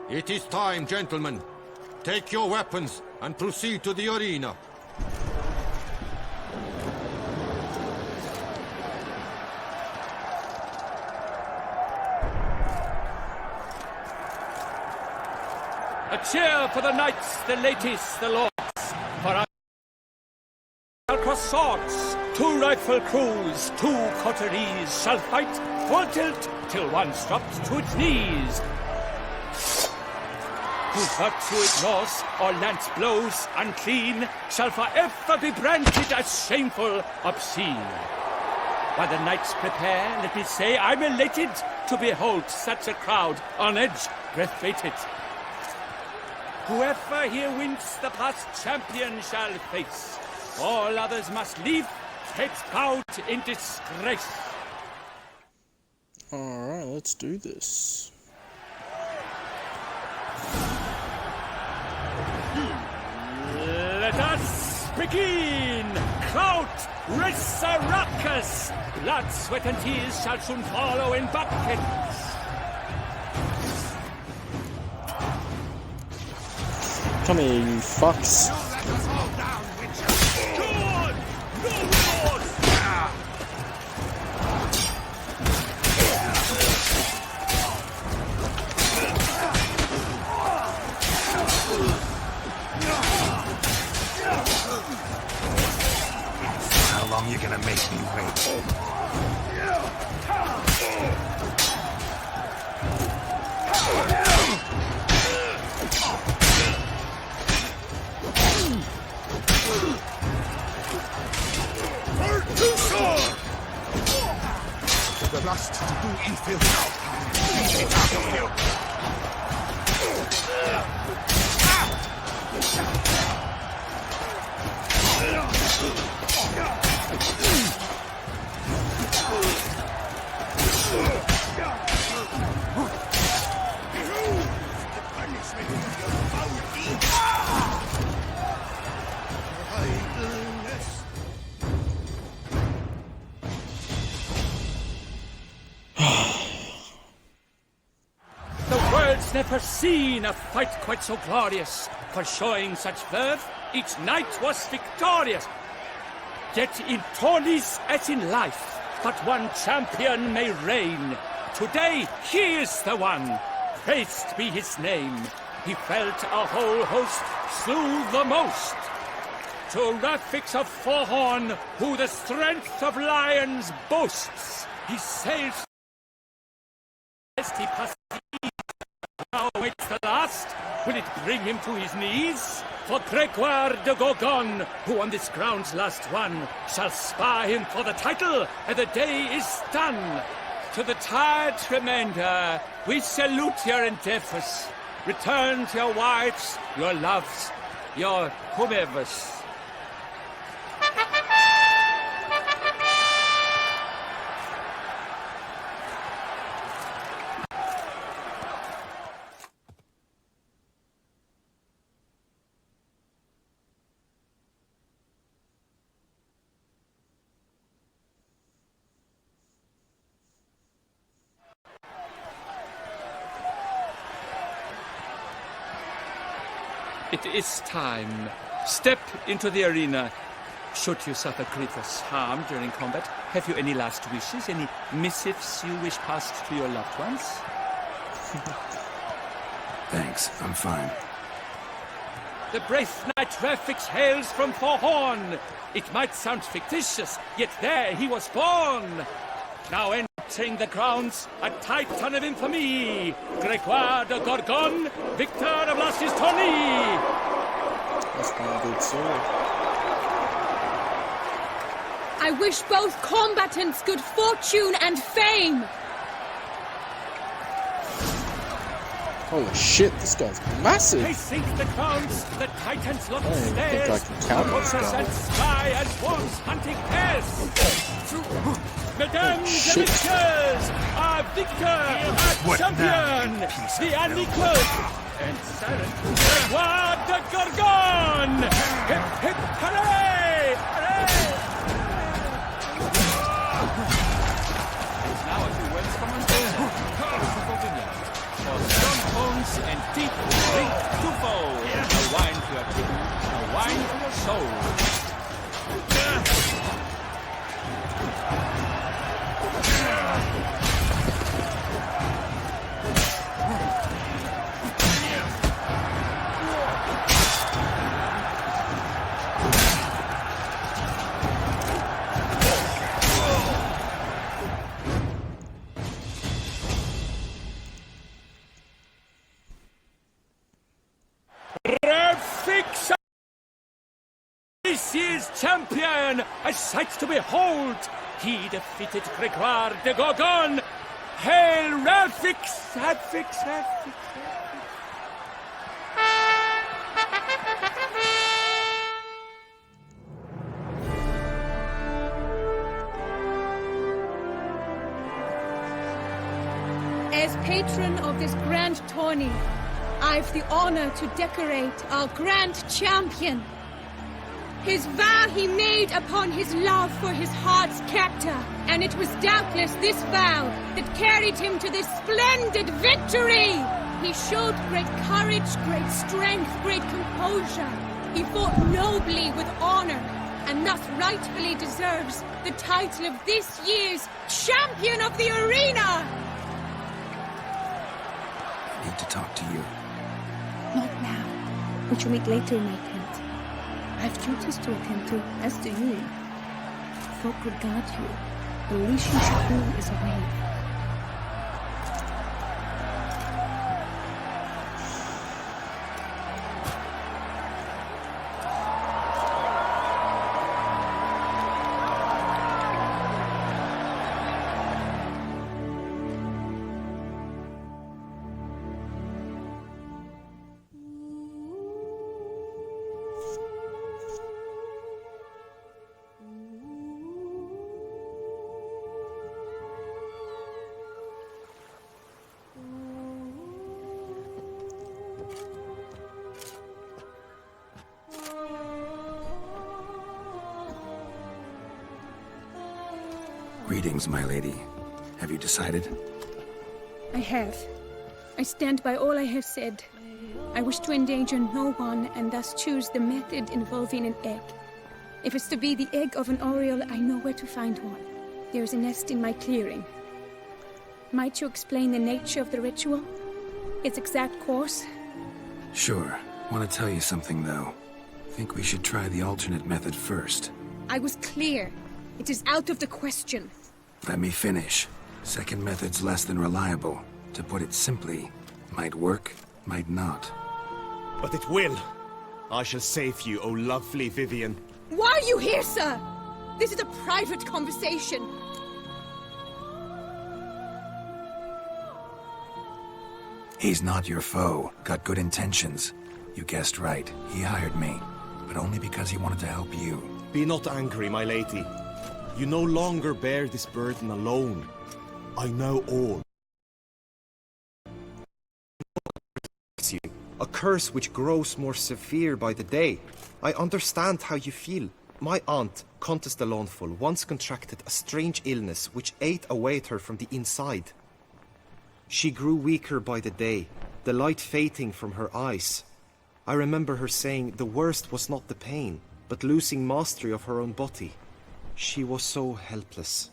It is time, gentlemen. Take your weapons and proceed to the arena. A cheer for the knights, the ladies, the lords. For our shall cross swords, 2 rifle crews, 2 coteries shall fight full tilt till one drops to its knees. Whose virtue ignores or lance blows unclean shall forever be branded as shameful, obscene. While the knights prepare, let me say I'm elated to behold such a crowd on edge, breath-baited. Whoever here wins the past champion shall face. All others must leave, heads bowed in disgrace. Alright, let's do this. Let us begin! Clout, Resurrecus! Blood, sweat, and tears shall soon follow in buckets. Come here, you fucks. How long you gonna make me wait? The lust to do evil now. Eat it out of you. Never seen a fight quite so glorious. For showing such verve, each knight was victorious. Yet in tourneys as in life, but one champion may reign. Today he is the one, praised be his name. He felt a whole host, slew the most. To Rafix of Forhorn, who the strength of lions boasts, he sails lest he pass. Now waits the last. Will it bring him to his knees? For Gregoire de Gorgon, who on this ground's last won, shall spar him for the title, and the day is done. To the tired remainder, we salute your endeavors. Return to your wives, your loves, your whomevers. It is time. Step into the arena. Should you suffer grievous harm during combat, have you any last wishes, any missives you wish passed to your loved ones? Thanks, I'm fine. The brave knight Rafix hails from Forhorn. It might sound fictitious, yet there he was born. Now entering the grounds, a titan of infamy, Gregoire de Gorgon, victor of last tourney. That's not a good sword. I wish both combatants good fortune and fame. Holy shit, this guy's massive. They sink the grounds, the titans look I don't even think I can count this guy. and sky and swans hunting pairs. Mesdames Shit. et messieurs, our victor, our champion, the unequal and silent Gregoire de Gorgon! Hip hip hooray! Hooray! Deep drink to full. A wine for your kidneys, a wine for your soul. Fix this year's champion, a sight to behold. He defeated Gregoire de Gorgon. Hail Ralphix, Hadfix, Hadfix. As patron of this grand tourney, I've the honor to decorate our grand champion. His vow he made upon his love for his heart's captor, and it was doubtless this vow that carried him to this splendid victory. He showed great courage, great strength, great composure. He fought nobly with honor, and thus rightfully deserves the title of this year's Champion of the Arena! I need to talk to you. Not now. We shall meet later in my tent. I have duties to attend to, as do you. Folk regard you. The least you should do is away. Greetings, my lady. Have you decided? I have. I stand by all I have said. I wish to endanger no one and thus choose the method involving an egg. If it's to be the egg of an oriole, I know where to find one. There is a nest in my clearing. Might you explain the nature of the ritual? Its exact course? Sure. Want to tell you something, though. Think we should try the alternate method first. I was clear. It is out of the question. Let me finish. Second method's less than reliable. To put it simply, might work, might not. But it will. I shall save you, O lovely Vivian. Why are you here, sir? This is a private conversation. He's not your foe. Got good intentions. You guessed right. He hired me. But only because he wanted to help you. Be not angry, my lady. You no longer bear this burden alone. I know all. A curse which grows more severe by the day. I understand how you feel. My aunt, Countess de Lawnful, once contracted a strange illness which ate away at her from the inside. She grew weaker by the day, the light fading from her eyes. I remember her saying the worst was not the pain, but losing mastery of her own body. She was so helpless.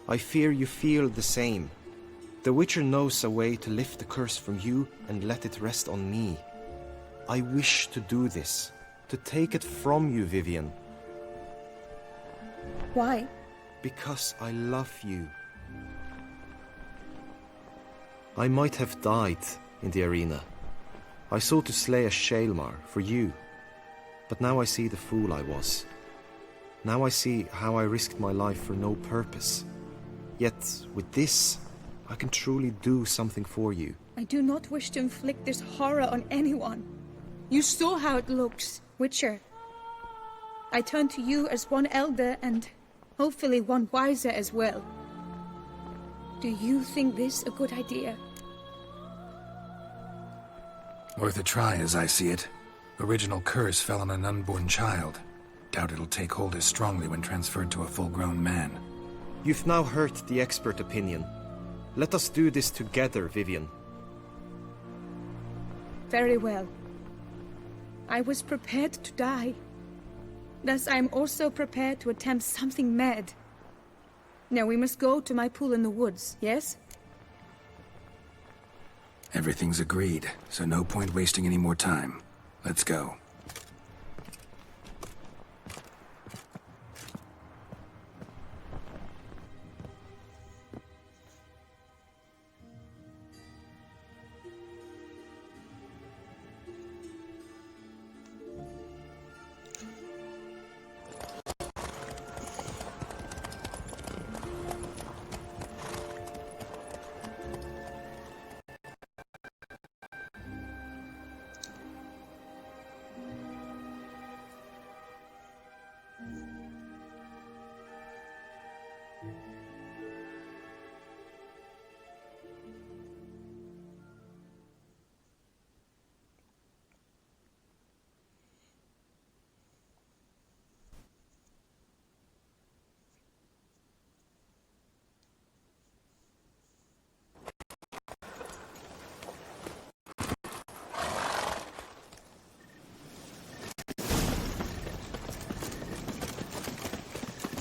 I fear you feel the same. The Witcher knows a way to lift the curse from you and let it rest on me. I wish to do this, to take it from you, Vivian. Why? Because I love you. I might have died in the arena. I sought to slay a Shaelmar for you. But now I see the fool I was. Now I see how I risked my life for no purpose. Yet, with this, I can truly do something for you. I do not wish to inflict this horror on anyone. You saw how it looks, Witcher. I turn to you as one elder and hopefully one wiser as well. Do you think this a good idea? Worth a try, as I see it. Original curse fell on an unborn child. Doubt it'll take hold as strongly when transferred to a full-grown man. You've now heard the expert opinion. Let us do this together, Vivian. Very well. I was prepared to die. Thus I am also prepared to attempt something mad. Now we must go to my pool in the woods, yes? Everything's agreed, so no point wasting any more time. Let's go.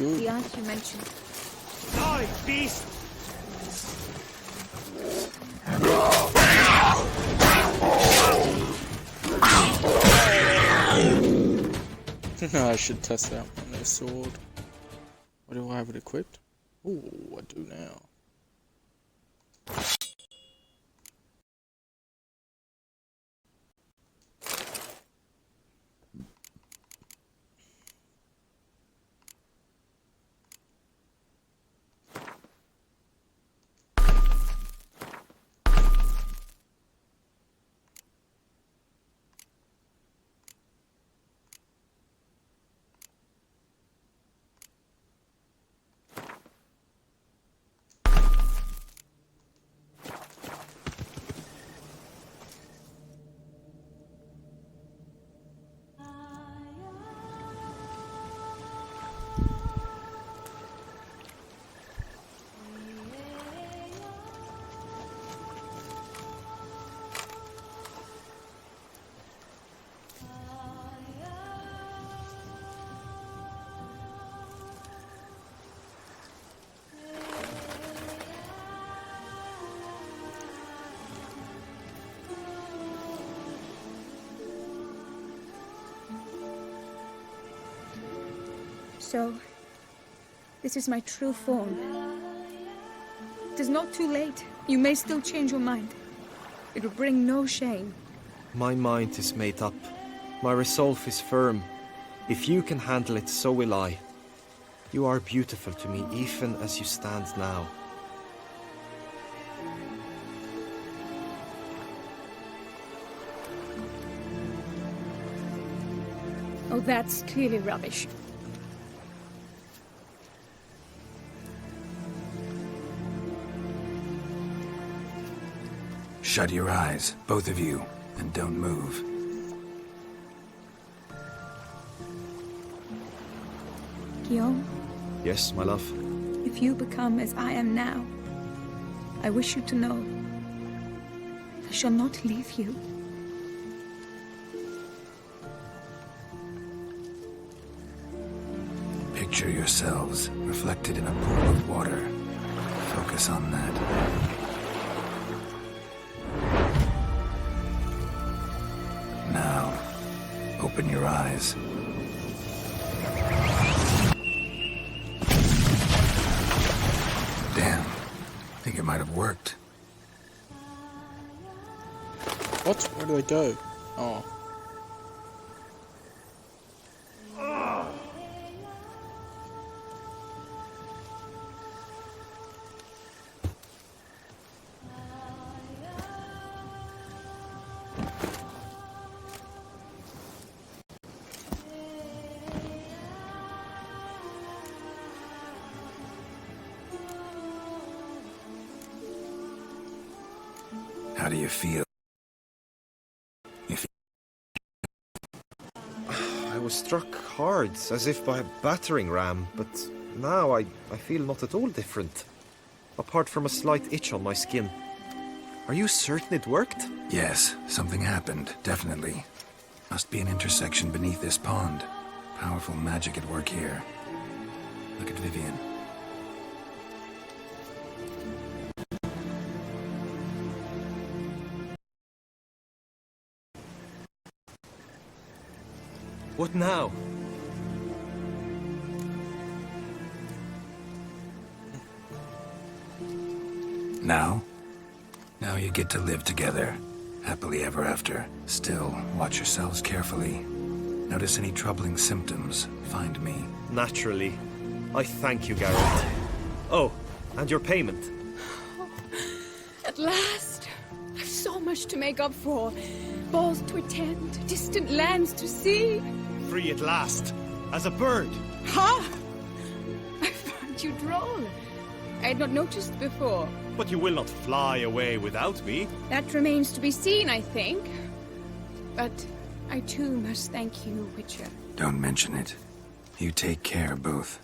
The aunt you mentioned. Die, beast! I should test out my new sword. Why do I have it equipped? Ooh, I do now. So, this is my true form. It is not too late. You may still change your mind. It will bring no shame. My mind is made up. My resolve is firm. If you can handle it, so will I. You are beautiful to me, even as you stand now. Oh, that's clearly rubbish. Shut your eyes, both of you, and don't move. Guillaume, Yes, my love? if you become as I am now, I wish you to know I shall not leave you. Picture yourselves reflected in a pool of water. Focus on that. Now, open your eyes. Damn. I think it might have worked. What? Where do they go? Oh. How do you feel? I was struck hard, as if by a battering ram, but now I feel not at all different. Apart from a slight itch on my skin. Are you certain it worked? Yes, something happened, definitely. Must be an intersection beneath this pond. Powerful magic at work here. Look at Vivian. What now? Now? Now you get to live together. Happily ever after. Still, watch yourselves carefully. Notice any troubling symptoms, find me. Naturally. I thank you, Geralt. Oh, and your payment. At last! I've so much to make up for. Balls to attend, distant lands to see. Free at last, as a bird. Ha! I find you droll. I had not noticed before. But you will not fly away without me. That remains to be seen, I think. But I too must thank you, Witcher. Don't mention it. You take care, both.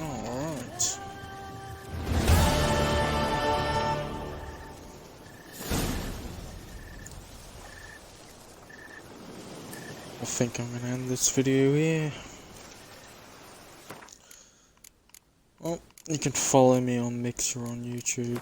Alright. I think I'm gonna end this video here. Well, you can follow me on Mixer on YouTube.